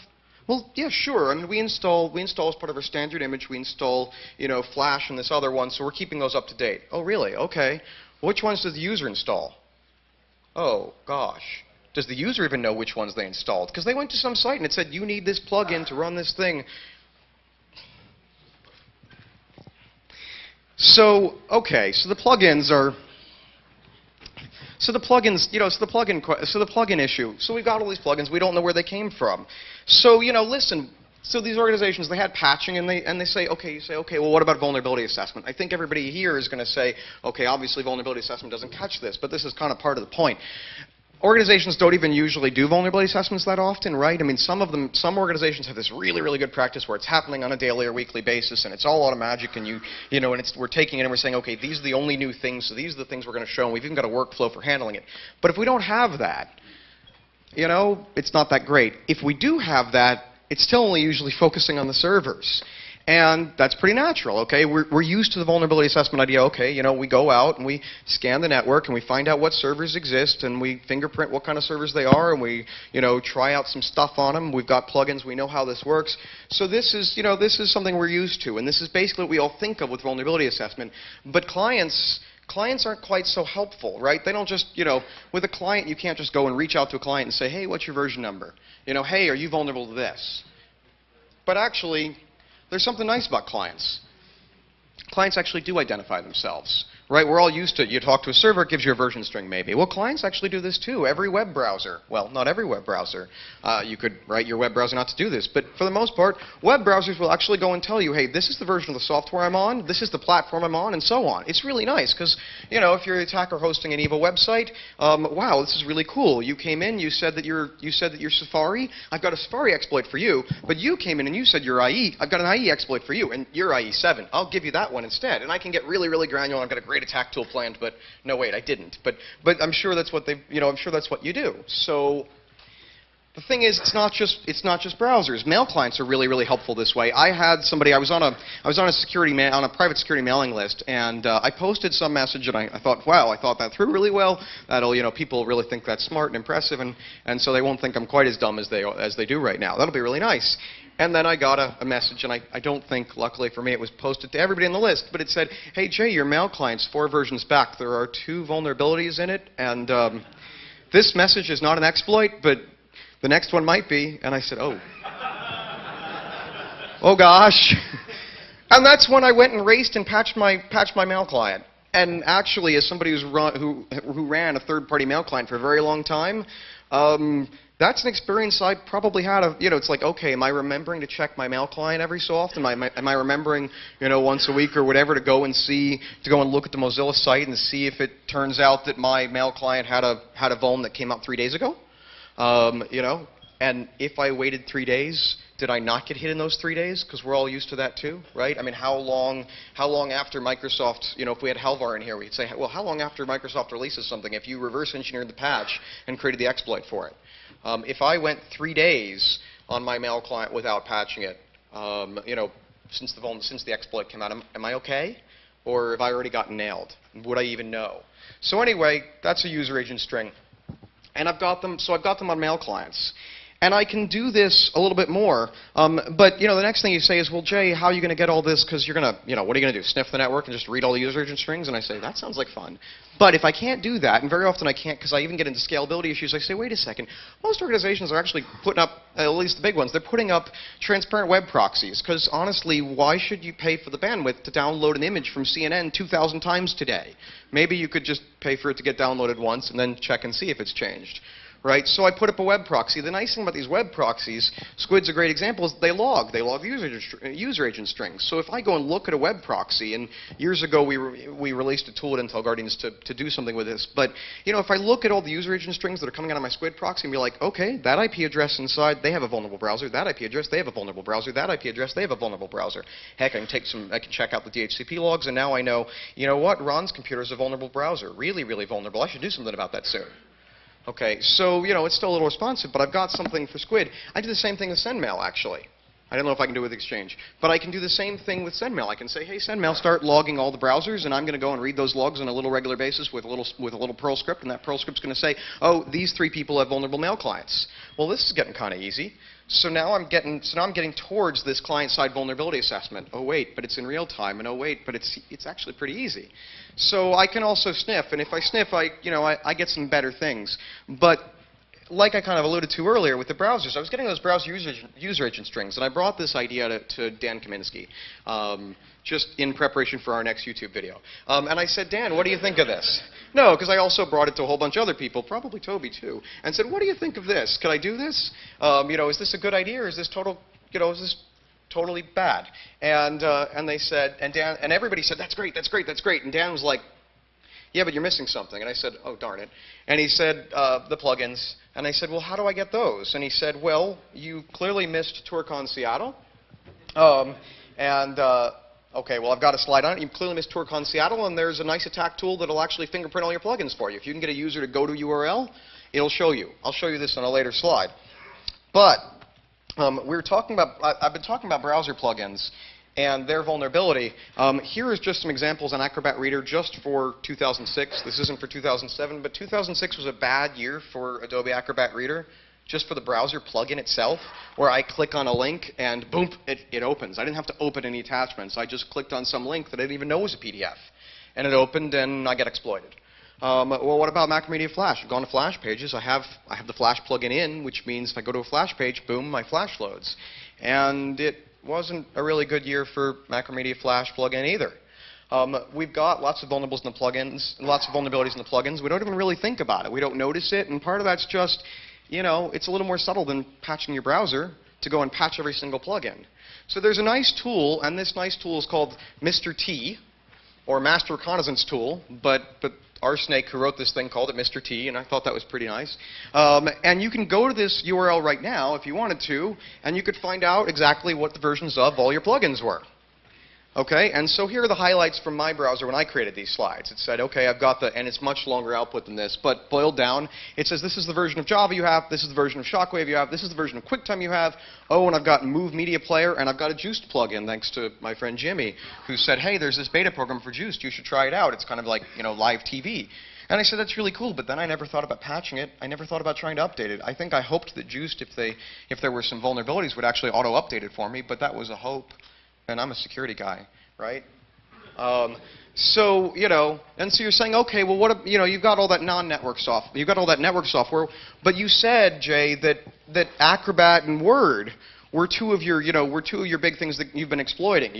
Well, yeah, sure. I mean, we install as part of our standard image, we install, Flash and this other one, so we're keeping those up to date. Oh, really? Okay. Which ones does the user install? Oh, gosh. Does the user even know which ones they installed? Because they went to some site and it said, you need this plugin to run this thing. So, okay, so the plugins are... So the plugin issue. So we've got all these plugins, we don't know where they came from. So, listen, so these organizations, they had patching, and they say, okay, well, what about vulnerability assessment? I think everybody here is going to say, okay, obviously vulnerability assessment doesn't catch this, but this is kind of part of the point. Organizations don't even usually do vulnerability assessments that often, right? I mean, some organizations have this really, really good practice where it's happening on a daily or weekly basis, and it's all automagic, and we're taking it and we're saying, okay, these are the only new things, so these are the things we're going to show, and we've even got a workflow for handling it. But if we don't have that, it's not that great. If we do have that, it's still only usually focusing on the servers. And that's pretty natural, okay? We're used to the vulnerability assessment idea. Okay, you know, we go out and we scan the network and we find out what servers exist and we fingerprint what kind of servers they are and we, you know, try out some stuff on them. We've got plugins. We know how this works. So this is, you know, this is something we're used to, and this is basically what we all think of with vulnerability assessment. But clients aren't quite so helpful, right? They don't just, you know, with a client, you can't just go and reach out to a client and say, hey, what's your version number? You know, hey, are you vulnerable to this? But actually, there's something nice about clients. Clients actually do identify themselves, right? We're all used to it. You talk to a server, it gives you a version string maybe. Well, clients actually do this too. Every web browser, well, not every web browser. You could write your web browser not to do this, but for the most part, web browsers will actually go and tell you, hey, this is the version of the software I'm on, this is the platform I'm on, and so on. It's really nice because, you know, if you're an attacker hosting an evil website, wow, this is really cool. You came in, you said that you're Safari. I've got a Safari exploit for you, but you came in and you said you're IE. I've got an IE exploit for you, and you're IE7. I'll give you that one instead, and I can get really, really granular. I've got a great attack tool planned, but no, wait, I didn't. But I'm sure that's what I'm sure that's what you do. So the thing is, it's not just browsers. Mail clients are really, really helpful this way. I had somebody. I was on a private security mailing list, and I posted some message, and I thought, wow, I thought that through really well. That'll, you know, people really think that's smart and impressive, and so they won't think I'm quite as dumb as they do right now. That'll be really nice. And then I got a message, and I don't think, luckily for me, it was posted to everybody on the list, but it said, hey, Jay, your mail client's 4 versions back. There are 2 vulnerabilities in it, and this message is not an exploit, but the next one might be. And I said, oh. Oh, gosh. And that's when I went and raced and patched my mail client. And actually, as somebody who ran a third-party mail client for a very long time, that's an experience I probably had. You know, it's like, okay, am I remembering to check my mail client every so often? Am I remembering, you know, once a week or whatever to go and look at the Mozilla site and see if it turns out that my mail client had a vuln that came out 3 days ago? You know, and if I waited 3 days, did I not get hit in those 3 days? Because we're all used to that too, right? I mean, how long after Microsoft, you know, if we had Halvar in here, we'd say, well, how long after Microsoft releases something if you reverse engineered the patch and created the exploit for it? If I went 3 days on my mail client without patching it, you know, since the exploit came out, am I okay? Or have I already gotten nailed? Would I even know? So anyway, that's a user agent string. And I've got them on mail clients. And I can do this a little bit more. But, you know, the next thing you say is, well, Jay, how are you going to get all this? Because you're going to, you know, what are you going to do? Sniff the network and just read all the user agent strings? And I say, that sounds like fun. But if I can't do that, and very often I can't because I even get into scalability issues, I say, wait a second. Most organizations are actually putting up, at least the big ones, they're putting up transparent web proxies. Because honestly, why should you pay for the bandwidth to download an image from CNN 2,000 times today? Maybe you could just pay for it to get downloaded once and then check and see if it's changed. Right? So I put up a web proxy. The nice thing about these web proxies, Squid's a great example, is they log user agent strings. So if I go and look at a web proxy, and years ago we released a tool at Intel Guardians to do something with this, but you know, if I look at all the user agent strings that are coming out of my Squid proxy and be like, okay, that IP address inside, they have a vulnerable browser, that IP address, they have a vulnerable browser, that IP address, they have a vulnerable browser. Heck, I can check out the DHCP logs, and now I know, you know what, Ron's computer is a vulnerable browser. Really, really vulnerable. I should do something about that soon. Okay, so, you know, it's still a little responsive, but I've got something for Squid. I do the same thing with SendMail, actually. I don't know if I can do it with Exchange. But I can do the same thing with SendMail. I can say, hey, SendMail, start logging all the browsers, and I'm going to go and read those logs on a little regular basis with a little Perl script, and that Perl script's going to say, oh, these 3 people have vulnerable mail clients. Well, this is getting kind of easy. So now I'm getting towards this client-side vulnerability assessment. Oh wait, but it's in real time, and oh wait, but it's actually pretty easy. So I can also sniff, and if I sniff, I get some better things. But like I kind of alluded to earlier with the browsers, I was getting those browser user agent strings, and I brought this idea to Dan Kaminsky, just in preparation for our next YouTube video. And I said, Dan, what do you think of this? No, because I also brought it to a whole bunch of other people, probably Toby too, and said, what do you think of this? Could I do this? You know, is this a good idea, or is this totally bad? And they said, and Dan, and everybody said, that's great, that's great, that's great. And Dan was like, yeah, but you're missing something. And I said, oh, darn it. And he said, the plugins. And I said, well, how do I get those? And he said, well, you clearly missed TourCon Seattle. Okay, well, I've got a slide on it. You clearly missed TourCon Seattle, and there's a nice attack tool that'll actually fingerprint all your plugins for you. If you can get a user to go to a URL, it'll show you. I'll show you this on a later slide. But I've been talking about browser plugins, and their vulnerability. Here is just some examples on Acrobat Reader just for 2006. This isn't for 2007, but 2006 was a bad year for Adobe Acrobat Reader, just for the browser plugin itself, where I click on a link and boom, it opens. I didn't have to open any attachments. I just clicked on some link that I didn't even know was a PDF. And it opened and I get exploited. Well, what about Macromedia Flash? I've gone to Flash pages. I have the Flash plugin in, which means if I go to a Flash page, boom, my Flash loads. And it wasn't a really good year for Macromedia Flash plugin either. We've got lots of vulnerabilities in the plugins, lots of vulnerabilities in the plugins. We don't even really think about it. We don't notice it, and part of that's just, you know, it's a little more subtle than patching your browser to go and patch every single plugin. So there's a nice tool, and this nice tool is called Mr. T, or Master Reconnaissance Tool, but Snake, who wrote this thing, called it Mr. T, and I thought that was pretty nice. And you can go to this URL right now if you wanted to, and you could find out exactly what the versions of all your plugins were. Okay, and so here are the highlights from my browser when I created these slides. It said, okay, I've got the, and it's much longer output than this, but boiled down, it says this is the version of Java you have, this is the version of Shockwave you have, this is the version of QuickTime you have, oh, and I've got Move Media Player, and I've got a Juiced plugin, thanks to my friend Jimmy, who said, hey, there's this beta program for Juiced, you should try it out. It's kind of like, you know, live TV. And I said, that's really cool, but then I never thought about patching it. I never thought about trying to update it. I think I hoped that Juiced, if there were some vulnerabilities, would actually auto-update it for me, but that was a hope, and I'm a security guy, right? So, you know, and so you're saying, okay, well, what, you know, you've got all that non-network software, you've got all that network software, but you said, Jay, that Acrobat and Word were two of your big things that you've been exploiting.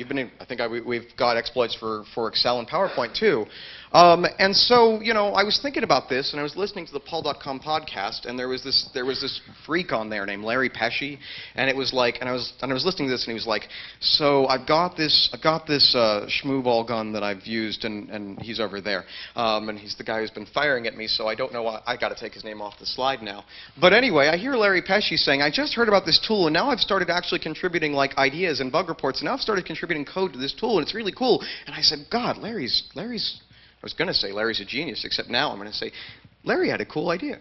I think we've got exploits for Excel and PowerPoint too. And so, you know, I was thinking about this, and I was listening to the Paul.com podcast, and there was this freak on there named Larry Pesci, and it was like, and I was listening to this, and he was like, so I've got this Shmoocon gun that I've used, and he's over there, and he's the guy who's been firing at me, so I don't know why I got to take his name off the slide now. But anyway, I hear Larry Pesci saying, I just heard about this tool, and now I've started actually contributing like ideas and bug reports, and now I've started contributing code to this tool, and it's really cool. And I said, God, Larry's. I was going to say Larry's a genius, except now I'm going to say Larry had a cool idea.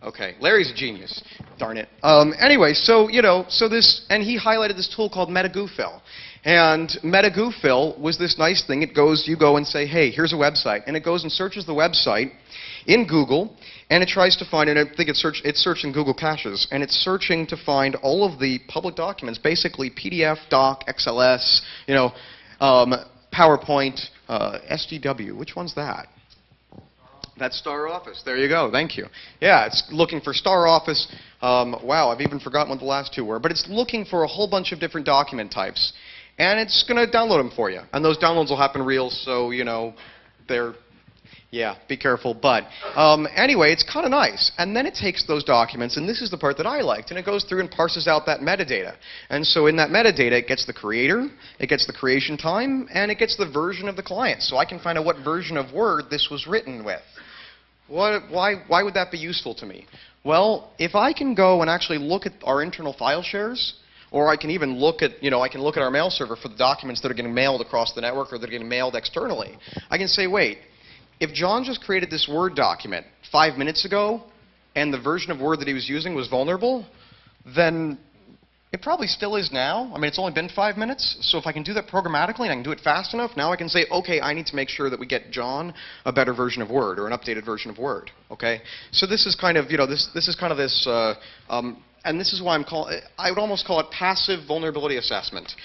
Okay, Larry's a genius. Darn it. Anyway, so, you know, and he highlighted this tool called MetaGooFill. And MetaGooFill was this nice thing. You go and say, hey, here's a website. And it goes and searches the website in Google, and it tries to find, and I think it's searching Google caches, and it's searching to find all of the public documents, basically PDF, doc, XLS, you know, PowerPoint, SGW. Which one's that? That's Star Office. There you go. Thank you. Yeah, it's looking for Star Office. Wow, I've even forgotten what the last two were. But it's looking for a whole bunch of different document types. And it's going to download them for you. And those downloads will happen real, so, you know, yeah, be careful. But anyway, it's kind of nice. And then it takes those documents, and this is the part that I liked, and it goes through and parses out that metadata. And so in that metadata, it gets the creator, it gets the creation time, and it gets the version of the client. So I can find out what version of Word this was written with. Why would that be useful to me? Well, if I can go and actually look at our internal file shares, or I can even look at, you know, I can look at our mail server for the documents that are getting mailed across the network or that are getting mailed externally, I can say, wait, if John just created this Word document 5 minutes ago, and the version of Word that he was using was vulnerable, then it probably still is now. I mean, it's only been 5 minutes, so if I can do that programmatically and I can do it fast enough, now I can say, okay, I need to make sure that we get John a better version of Word or an updated version of Word. Okay, so this is kind of, you know, this is kind of this, and this is why I would almost call it passive vulnerability assessment.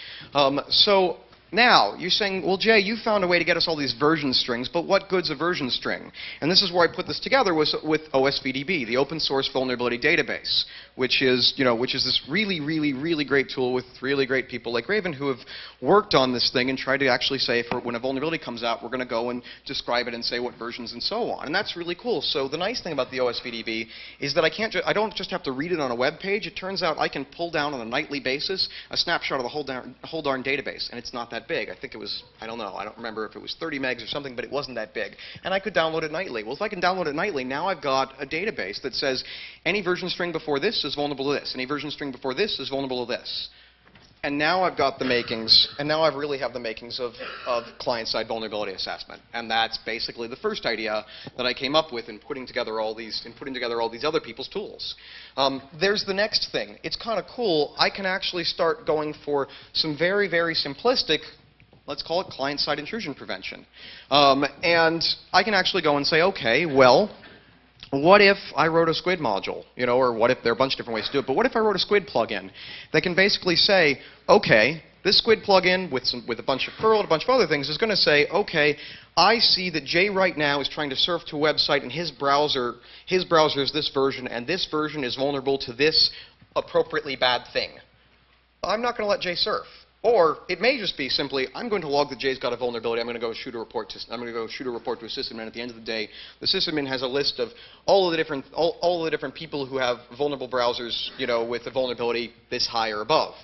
So now, you're saying, well, Jay, you found a way to get us all these version strings, but what good's a version string? And this is where I put this together was with OSVDB, the open source vulnerability database, which is this really, really, really great tool with really great people like Raven who have worked on this thing and tried to actually say, for when a vulnerability comes out, we're going to go and describe it and say what versions and so on. And that's really cool. So the nice thing about the OSVDB is that I don't just have to read it on a web page. It turns out I can pull down on a nightly basis a snapshot of the whole darn database, and it's not that big. I think it was, I don't know, I don't remember if it was 30 megs or something, but it wasn't that big. And I could download it nightly. Well, if I can download it nightly, now I've got a database that says any version string before this is vulnerable to this. Any version string before this is vulnerable to this. And now I've got the makings, and now I really have the makings of client-side vulnerability assessment. And that's basically the first idea that I came up with in putting together all these other people's tools. There's the next thing. It's kind of cool. I can actually start going for some very, very simplistic, let's call it client-side intrusion prevention. And I can actually go and say, okay, well, what if I wrote a squid module, or what if there are a bunch of different ways to do it, but what if I wrote a squid plugin that can basically say, okay, this squid plugin with a bunch of Perl and a bunch of other things is going to say, okay, I see that Jay right now is trying to surf to a website and his browser is this version, and this version is vulnerable to this appropriately bad thing. I'm not going to let Jay surf. Or it may just be simply, I'm going to log that Jay's got a vulnerability. I'm going to go shoot a report to a sysadmin. At the end of the day, the sysadmin has a list of all of the different people who have vulnerable browsers, with a vulnerability this high or above,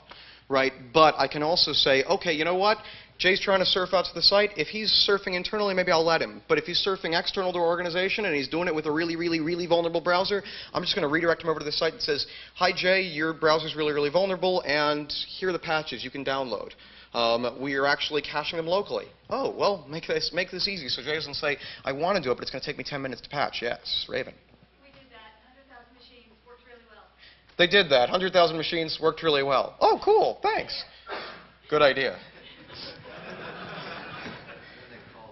right? But I can also say, okay, you know what? Jay's trying to surf out to the site. If he's surfing internally, maybe I'll let him. But if he's surfing external to our organization and he's doing it with a really, really, really vulnerable browser, I'm just going to redirect him over to the site that says, hi, Jay, your browser's really, really vulnerable, and here are the patches you can download. We are actually caching them locally. Oh, well, make this easy. So Jay doesn't say, I want to do it, but it's going to take me 10 minutes to patch. Yes, Raven. We did that. 100,000 machines worked really well. They did that. 100,000 machines worked really well. Oh, cool. Thanks. Good idea.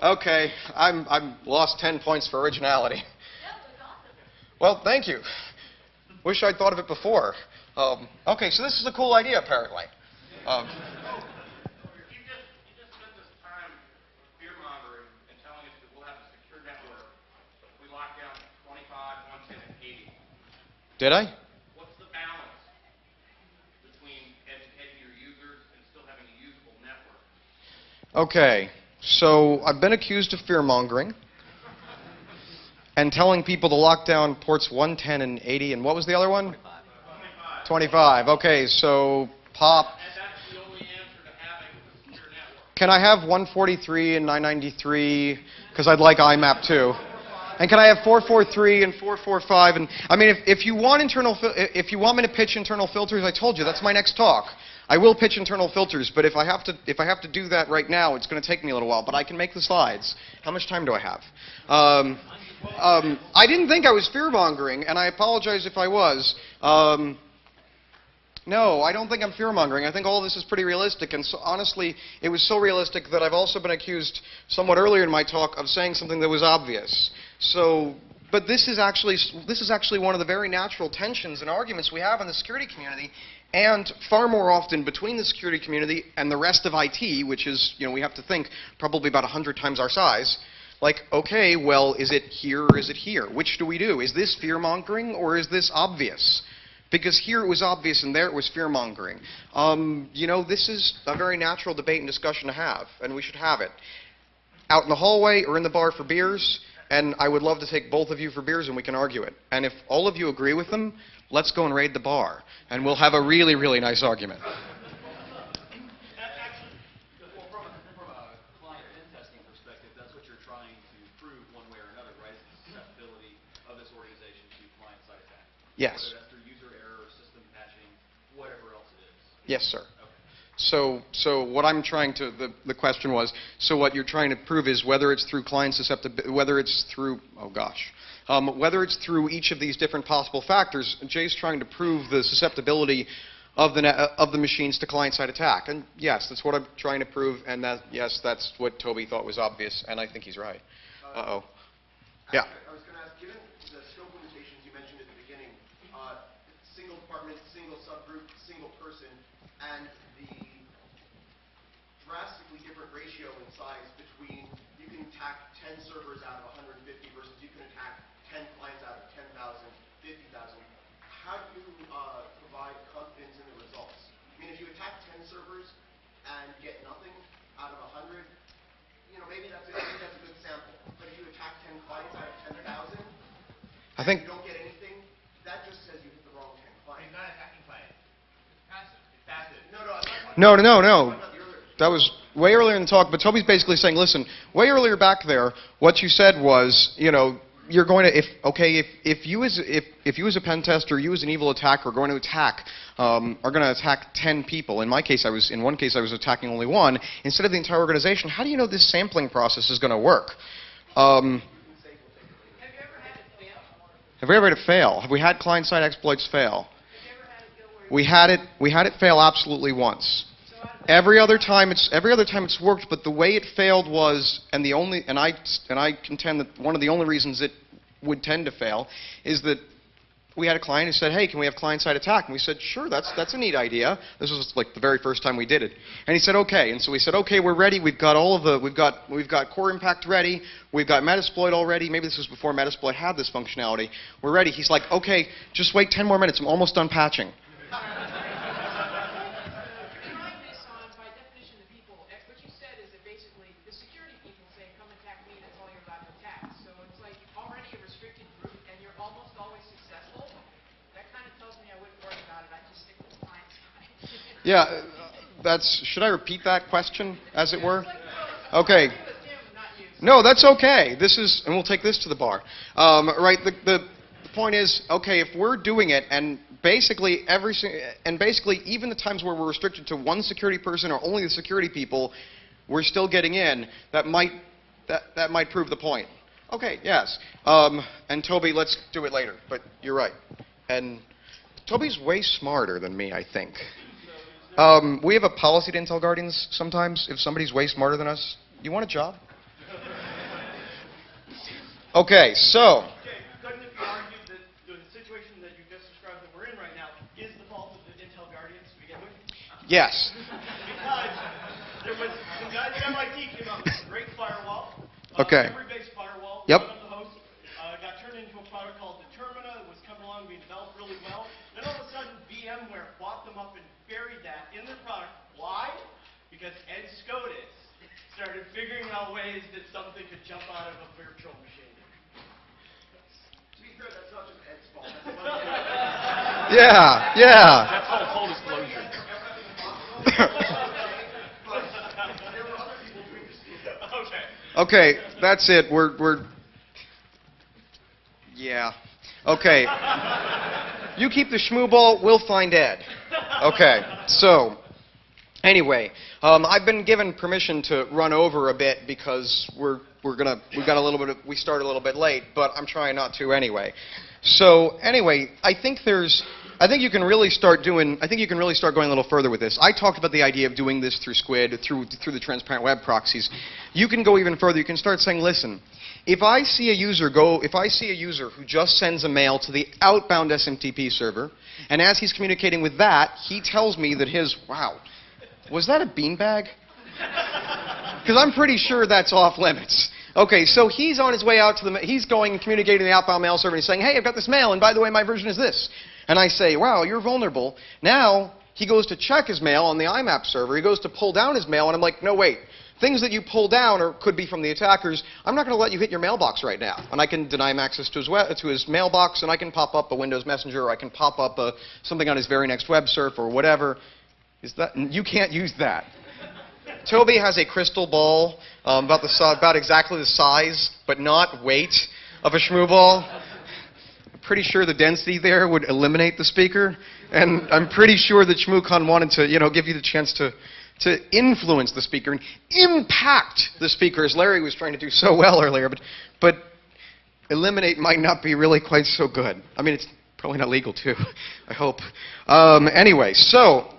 Okay, I'm lost 10 points for originality. That was awesome. Well, thank you. Wish I'd thought of it before. Okay, so this is a cool idea, apparently. You just spent this time fear-mongering and telling us that we'll have a secure network if we lock down 25, 110, and 80. Did I? What's the balance between educating your users and still having a usable network? Okay, so I've been accused of fear-mongering and telling people to lock down ports 110 and 80, and what was the other one? 25. Okay, so pop. And that's the only answer to having a secure network. Can I have 143 and 993? Because I'd like IMAP too. And can I have 443 and 445? And I mean, if you want me to pitch internal filters, I told you that's my next talk. I will pitch internal filters, but if I have to do that right now, it's going to take me a little while. But I can make the slides. How much time do I have? I didn't think I was fear-mongering, and I apologize if I was. No, I don't think I'm fear-mongering. I think all of this is pretty realistic, and so, honestly, it was so realistic that I've also been accused somewhat earlier in my talk of saying something that was obvious. So, but this is actually one of the very natural tensions and arguments we have in the security community, and far more often between the security community and the rest of IT, which is, we have to think probably about 100 times our size. Like, okay, well, is it here or is it here? Which do we do? Is this fear-mongering or is this obvious? Because here it was obvious and there it was fear-mongering. This is a very natural debate and discussion to have, and we should have it. Out in the hallway or in the bar for beers, and I would love to take both of you for beers and we can argue it. And if all of you agree with them, let's go and raid the bar, and we'll have a really, really nice argument. From a client pen testing perspective, that's what you're trying to prove one way or another, right? The susceptibility of this organization to client-side attack. Yes. Whether that's through user error, system patching, whatever else it is. Yes, sir. Okay. So what I'm trying to, the question was, so what you're trying to prove is whether it's through client susceptibility, whether it's through, whether it's through each of these different possible factors. Jay's trying to prove the susceptibility of the machines to client-side attack. And yes, that's what I'm trying to prove, and yes, that's what Toby thought was obvious, and I think he's right. Uh-oh. Yeah. I was going to ask, given the scope limitations you mentioned at the beginning, single department, single subgroup, single person, and the drastically different ratio in size between you can attack 10 servers out of 150 versus you can attack 10 clients out of 10,000, 50,000, how do you provide confidence in the results? I mean, if you attack 10 servers and get nothing out of 100, maybe that's a good sample. But if you attack 10 clients out of 10,000, I think you don't get anything, that just says you hit the wrong 10 clients. He's not attacking clients. It's passive. It's passive. No, I'm not No. talking about the earlier. That was way earlier in the talk, but Toby's basically saying, listen, way earlier back there, what you said was, you're going to, if you as a pen tester, you as an evil attacker are going to attack 10 people. In one case I was attacking only one instead of the entire organization. How do you know this sampling process is going to work? Have you ever had it fail? Have we had client-side exploits fail? We had it fail absolutely once. Every other time it's worked, but the way it failed was, and I contend that one of the only reasons it would tend to fail is that we had a client who said, "Hey, can we have client-side attack?" And we said, "Sure, that's a neat idea." This was like the very first time we did it. And he said, "Okay." And so we said, "Okay, we're ready. We've got we've got core impact ready. We've got Metasploit already. Maybe this was before Metasploit had this functionality. We're ready." He's like, "Okay, just wait 10 more minutes. I'm almost done patching." Yeah, should I repeat that question, as it were? Okay. No, that's okay. And we'll take this to the bar. Right, the point is, okay, if we're doing it, and basically even the times where we're restricted to one security person or only the security people, we're still getting in, that might prove the point. Okay, yes. And Toby, let's do it later, but you're right. And Toby's way smarter than me, I think. We have a policy at Intel Guardians sometimes. If somebody's way smarter than us, you want a job? Okay, so. Okay, couldn't it be argued that the situation that you just described that we're in right now is the fault of the Intel Guardians to begin with? Yes. Because there was some guys at MIT came up with a great firewall. Okay. Memory-based firewall. Yep. One of the hosts got turned into a product called Determina. It was coming along, being developed really well. Then all of a sudden, VMware bought them up and buried that in their product. Why? Because Ed SCOTUS started figuring out ways that something could jump out of a virtual machine. To be fair, that's not just Ed's fault. Yeah. That's all full disclosure. There were other people doing this too. Okay. Okay, that's it. Yeah. Okay. You keep the shmoo ball, we'll find Ed. Okay, so, anyway, I've been given permission to run over a bit because we started a little bit late, but I'm trying not to anyway. So, anyway, I think you can really start going a little further with this. I talked about the idea of doing this through Squid, through the transparent web proxies. You can go even further. You can start saying, listen, if I see a user who just sends a mail to the outbound SMTP server, and as he's communicating with that, he tells me that wow, was that a beanbag? Because I'm pretty sure that's off limits. Okay, so he's on his way out he's going and communicating to the outbound mail server and he's saying, hey, I've got this mail, and by the way, my version is this. And I say, wow, you're vulnerable. Now, he goes to check his mail on the IMAP server. He goes to pull down his mail, and I'm like, no, wait. Things that you pull down could be from the attackers. I'm not going to let you hit your mailbox right now. And I can deny him access to his mailbox, and I can pop up a Windows Messenger, or I can pop up something on his very next web surf, or whatever. You can't use that. Toby has a crystal ball about exactly the size, but not weight, of a shmoo ball. I'm pretty sure the density there would eliminate the speaker, and I'm pretty sure that Shmoocon wanted to, give you the chance to influence the speaker and impact the speaker, as Larry was trying to do so well earlier, but eliminate might not be really quite so good. I mean, it's probably not legal too, I hope. Anyway, so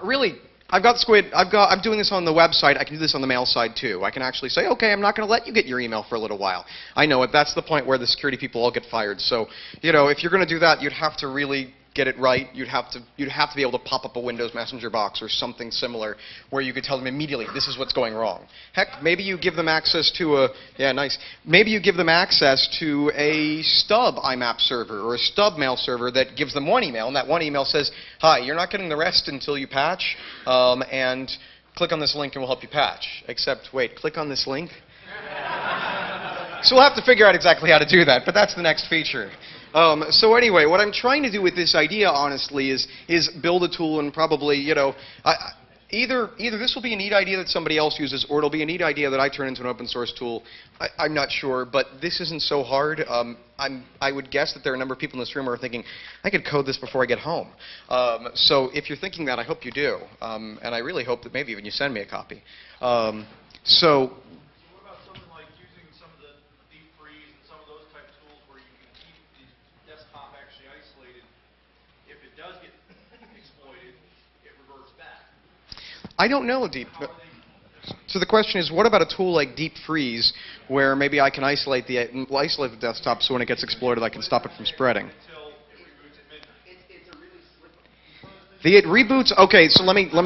really, I've got Squid. I'm doing this on the website. I can do this on the mail side too. I can actually say, okay, I'm not going to let you get your email for a little while. I know it. That's the point where the security people all get fired. So, if you're going to do that, you'd have to really get it right. You'd have to be able to pop up a Windows Messenger box or something similar where you could tell them immediately, this is what's going wrong. Heck, maybe you give them access to Maybe you give them access to a stub IMAP server or a stub mail server that gives them one email, and that one email says, hi, you're not getting the rest until you patch, and click on this link and we'll help you patch. Except, wait, click on this link? So we'll have to figure out exactly how to do that, but that's the next feature. So anyway, what I'm trying to do with this idea, honestly, is build a tool and probably, Either this will be a neat idea that somebody else uses, or it'll be a neat idea that I turn into an open source tool. I'm not sure, but this isn't so hard. I would guess that there are a number of people in this room who are thinking, I could code this before I get home. So if you're thinking that, I hope you do. And I really hope that maybe even you send me a copy. So What about something like using some of the deep freeze and some of those type of tools where you can keep the desktop actually isolated? If it does get exploited, it reverts back. I don't know So the question is, what about a tool like Deep Freeze, where maybe I can isolate the desktop so when it gets exploited, I can stop it from spreading? Until it reboots at midnight. It's a really slippery. It reboots. Okay, so let me. Let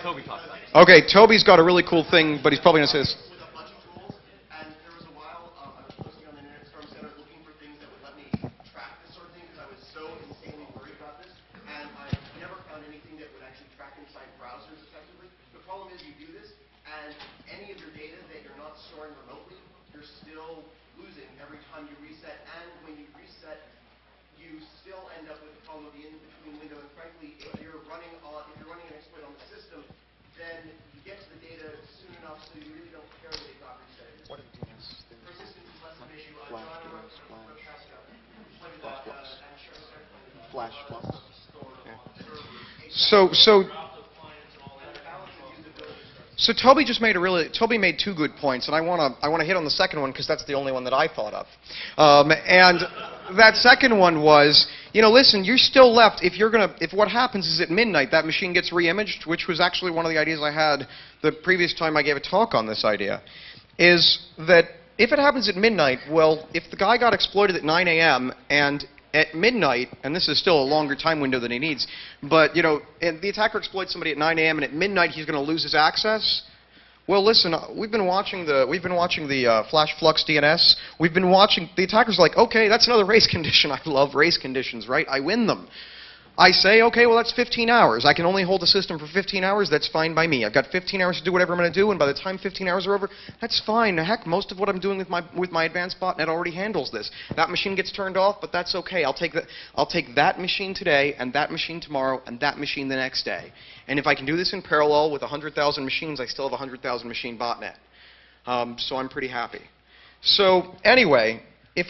Toby talk about it. Okay, Toby's got a really cool thing, but he's probably gonna say this. With a bunch of tools, and there was a while I was posting on the Internet Storm Center looking for things that would let me track this sort of thing because I was so insanely worried about this, and I never found anything that would actually track inside browsers effectively. The problem is you do this, and any of your data that you're not storing remotely, you're still losing every time you reset, and when you reset, you still end up with the problem of the in-between window, and frankly, if you're running an exploit on the system, then you get to the data soon enough so you really don't care that it got reset. Persistence is less of an issue. John wrote Pascal. Flash flux. So Toby just made Toby made two good points, and I want to hit on the second one because that's the only one that I thought of. And that second one was, listen, you're still left if what happens is at midnight that machine gets re-imaged, which was actually one of the ideas I had the previous time I gave a talk on this idea, is that if it happens at midnight, well, if the guy got exploited at 9 a.m. and at midnight, and this is still a longer time window than he needs, but and the attacker exploits somebody at 9 a.m. and at midnight he's going to lose his access. Well, listen, we've been watching the Flash Flux DNS. We've been watching the attackers like, okay, that's another race condition. I love race conditions, right? I win them. I say, okay, well, that's 15 hours. I can only hold the system for 15 hours. That's fine by me. I've got 15 hours to do whatever I'm going to do, and by the time 15 hours are over, that's fine. Heck, most of what I'm doing with my advanced botnet already handles this. That machine gets turned off, but that's okay. I'll take that machine today, and that machine tomorrow, and that machine the next day. And if I can do this in parallel with 100,000 machines, I still have a 100,000 machine botnet. So I'm pretty happy. So anyway, I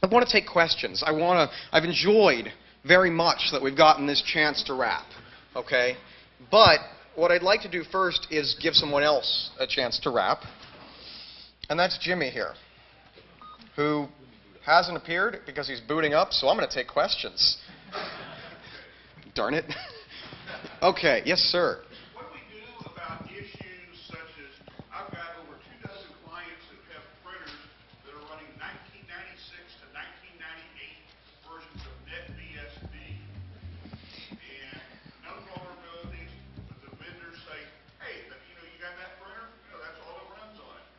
want to take questions. I've enjoyed very much that we've gotten this chance to rap, okay? But what I'd like to do first is give someone else a chance to rap, and that's Jimmy here, who hasn't appeared because he's booting up, so I'm going to take questions. Darn it. Okay, yes, sir. What do we do about issues such as, I've got over 2 dozen clients that have printers that are running 1996 to 1998 versions of NetBSD. And no vulnerabilities, but the vendors say, hey, you got that printer? That's all that runs on it.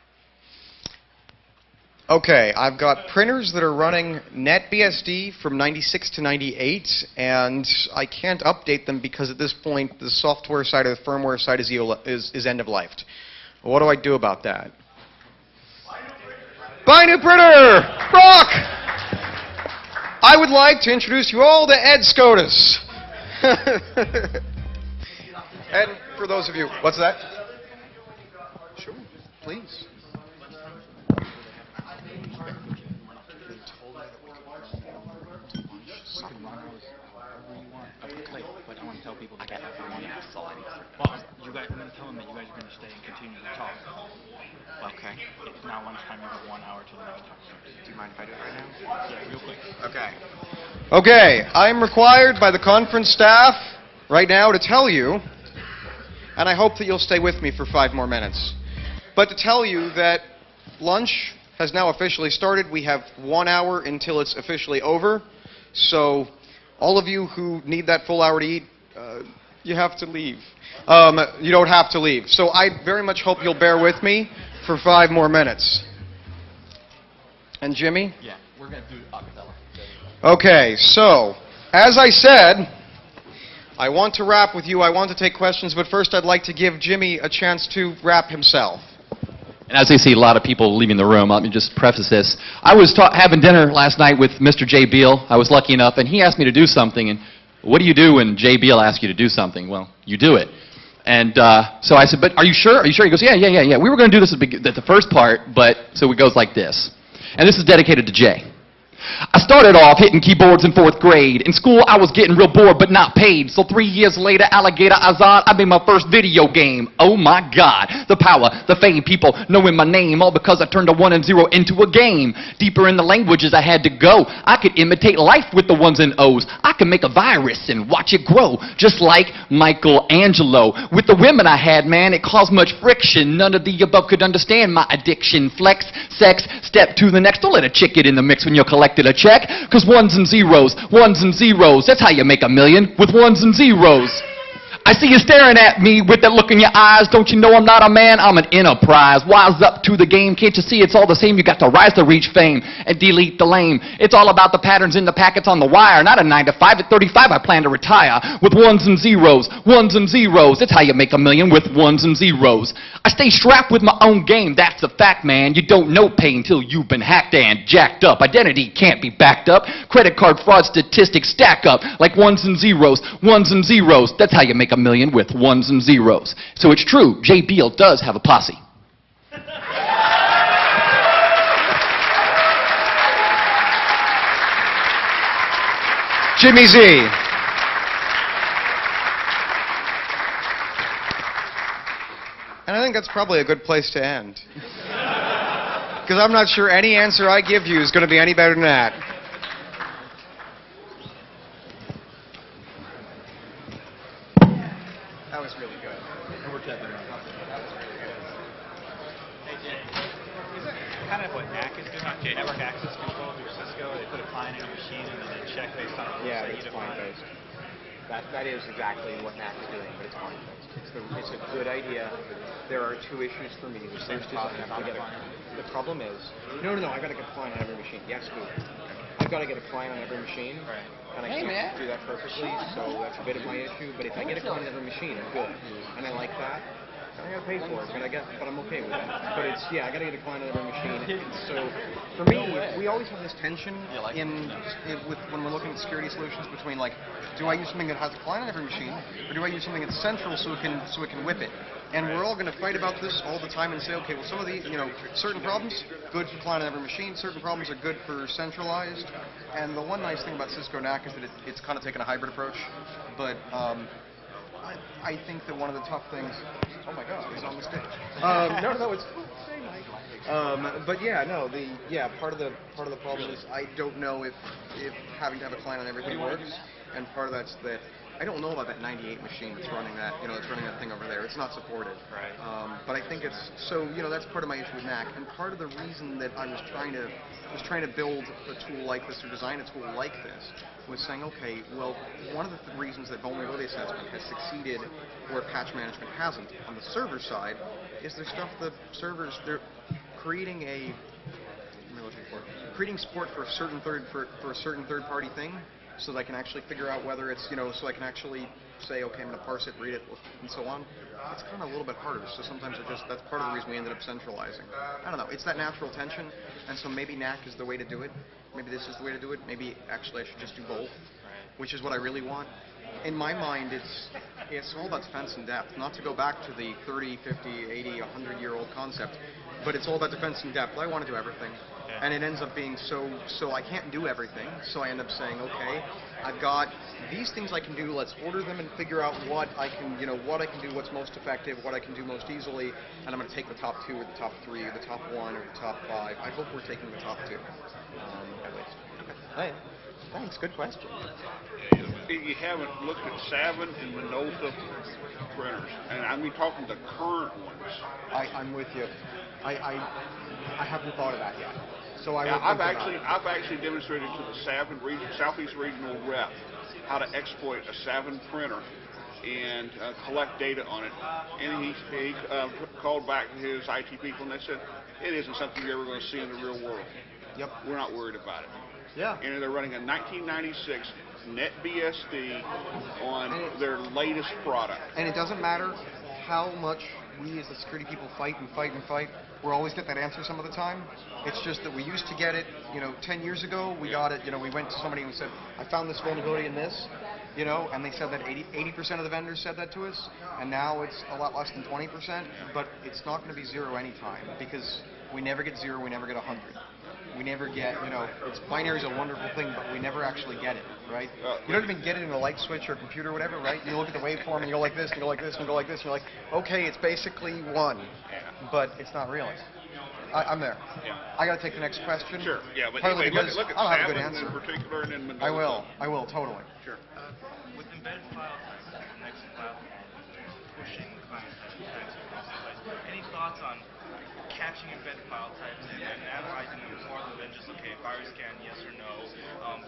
Okay, I've got printers that are running NetBSD from 96 to 98, and I can't update them because at this point the software side or the firmware side is end-of-lifed. What do I do about that? Buy a new printer! Rock! I would like to introduce you all to Ed SCOTUS. And for those of you, what's that? Sure, please. But I want to tell people that everyone is solid. Well, I'm going to tell them that you guys are going to stay and continue to talk. Okay. It's now lunchtime. You have 1 hour till the next talk. Do you mind if I do it right now? Yeah, real quick. Okay. Okay, I'm required by the conference staff right now to tell you, and I hope that you'll stay with me for 5 more minutes, but to tell you that lunch has now officially started. We have 1 hour until it's officially over. So all of you who need that full hour to eat, you have to leave. You don't have to leave. So I very much hope you'll bear with me for 5 more minutes. And Jimmy? Yeah, we're going to do acapella. Okay, so as I said, I want to rap with you. I want to take questions, but first I'd like to give Jimmy a chance to rap himself. And as I see a lot of people leaving the room, let me just preface this. I was having dinner last night with Mr. J. Beale. I was lucky enough, and he asked me to do something. And what do you do when J. Beale asks you to do something? Well, you do it. And so I said, but are you sure? Are you sure? He goes, yeah. We were going to do this at the first part, but so it goes like this. And this is dedicated to Jay. I started off hitting keyboards in 4th grade. In school, I was getting real bored, but not paid. So 3 years later, Alligator Azad, I made my first video game. Oh my God. The power, the fame, people knowing my name, all because I turned a 1 and 0 into a game. Deeper in the languages I had to go. I could imitate life with the 1s and O's. I could make a virus and watch it grow, just like Michelangelo. With the women I had, man, it caused much friction. None of the above could understand my addiction. Flex, sex, step to the next. Don't let a chick get in the mix when you're collecting a check, because 1s and 0s, that's how you make $1 million, with 1s and 0s. I see you staring at me with that look in your eyes. Don't you know I'm not a man? I'm an enterprise. Wise up to the game. Can't you see it's all the same? You got to rise to reach fame and delete the lame. It's all about the patterns in the packets on the wire. Not a 9 to 5. At 35, I plan to retire with 1s and 0s. 1s and 0s. That's how you make $1 million with 1s and 0s. I stay strapped with my own game. That's a fact, man. You don't know pain till you've been hacked and jacked up. Identity can't be backed up. Credit card fraud statistics stack up like 1s and 0s. 1s and 0s. That's how you make $1 million with 1s and 0s. So it's true, Jay Beale does have a posse. Jimmy Z. And I think that's probably a good place to end. Because I'm not sure any answer I give you is going to be any better than that. That was really good. Kind of what NAC is doing, network access control through Cisco. They put a client in a machine and then they check based on rules Yeah, that it's you define. client-based. That is exactly what NAC is doing, but it's client-based. It's a good idea. There are 2 issues for me. The first is I have to get the problem is, no, I've got to get a client on every machine. Yes, Google. I've got to get a client on every machine, and I can't do that perfectly, so that's a bit of my issue. But if I get a client on every machine, I'm good, and I like that. I got to pay for it, but I'm okay with that. But it's, I got to get a client on every machine. So for me, we always have this tension when we're looking at security solutions between, like, do I use something that has a client on every machine, or do I use something that's central so it can whip it? And we're all going to fight about this all the time and say, okay, well, some of the, certain problems, good for client on every machine. Certain problems are good for centralized. And the one nice thing about Cisco NAC is that it's kind of taken a hybrid approach. But I think that one of the tough things. Oh my God, he's on the stage. No, it's cool. Say, Mike. But part of the problem is I don't know if having to have a client on everything works, and part of that's that I don't know about that 98 machine that's running that thing over there. It's not supported. Right. But I think it's so that's part of my issue with NAC, and part of the reason that I was trying to build a tool like this or design a tool like this was saying, okay, well, one of the reasons that vulnerability assessment has succeeded where patch management hasn't on the server side is there's stuff the servers they're creating support for a certain third party thing, so that I can actually figure out whether it's so I can actually say, okay, I'm going to parse it, read it, and so on. It's kind of a little bit harder. So sometimes that's part of the reason we ended up centralizing. I don't know. It's that natural tension, and so maybe NAC is the way to do it. Maybe this is the way to do it. Maybe actually I should just do both, which is what I really want. In my mind, it's all about defense in depth. Not to go back to the 30, 50, 80, 100-year-old concept, but it's all about defense in depth. I want to do everything. And it ends up being so I can't do everything, so I end up saying, okay, I've got these things I can do, let's order them and figure out what I can do, what's most effective, what I can do most easily, and I'm going to take the top 2 or the top 3 or the top 1 or the top 5. I hope we're taking the top 2, at least. Okay. Thanks, good question. You haven't looked at Savin and Minolta printers, and I mean talking the current ones. I'm with you. I haven't thought of that yet. So I've actually demonstrated to the Savin Southeast Regional Rep how to exploit a Savin printer and collect data on it. And he called back to his IT people and they said, it isn't something you're ever going to see in the real world. Yep. We're not worried about it. Yeah. And they're running a 1996 NetBSD on their latest product. And it doesn't matter how much we as the security people fight. We'll always get that answer some of the time. It's just that we used to get it, 10 years ago, we got it, we went to somebody and we said, I found this vulnerability in this. You know, and they said that 80% of the vendors said that to us, and now it's a lot less than 20%, but it's not going to be zero anytime, because we never get 0, we never get 100. We never get, you know, binary is a wonderful thing, but we never actually get it, right? You don't even get it in a light switch or a computer or whatever, right? You look at the waveform and you go like this, and you go like this, and you go like this, and you're like, okay, it's basically 1, but it's not really. I'm there. Yeah. I got to take the next question. Sure, yeah, but Partly anyway, because look at I don't have a good Savin answer. in particular and then I Mendoza. will, totally. Sure. With embedded file types, the next cloud pushing client types across the device, any thoughts on catching embedded file types and analyzing them farther than just, okay, virus scan, yes or no,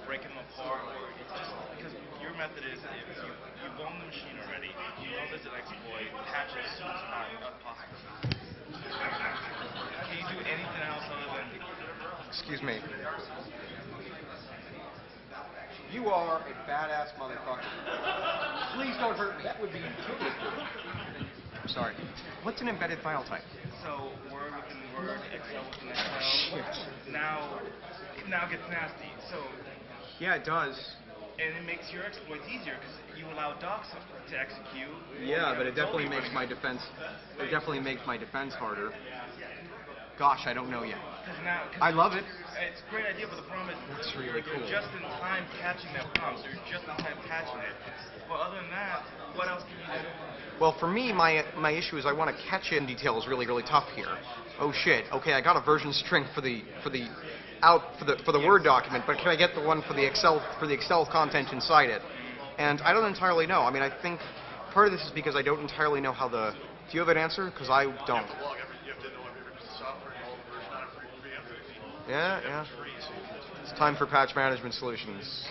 breaking them apart, or just because your method is if you've owned the machine already, you know there's an exploit, patch it as soon as possible. Can you do anything else other than... Excuse me. You are a badass motherfucker. Please don't hurt me. That would be I'm sorry. What's an embedded file type? So Word within Word, Excel within Excel. Shit. Now it gets nasty. So Yeah, it does. and it makes your exploits easier because you allow docs to execute. Yeah, but it definitely makes my defense. It definitely makes my defense harder. Gosh, I don't know yet. I love it. It's a great idea, but the problem is That's really you're cool. just in time catching that problem. So you're just in time patching it. But other than that, what else can you do? Well, for me, my issue is I want to catch it in detail is really tough here. Oh shit. Okay, I got a version string for the Word document, but can I get the one for the Excel content inside it? And I don't entirely know. I mean, I think part of this is because I don't entirely know how the. Do you have an answer? Because I don't. You have to know every piece of software and all the version on it for preemptive. Yeah. It's time for patch management solutions.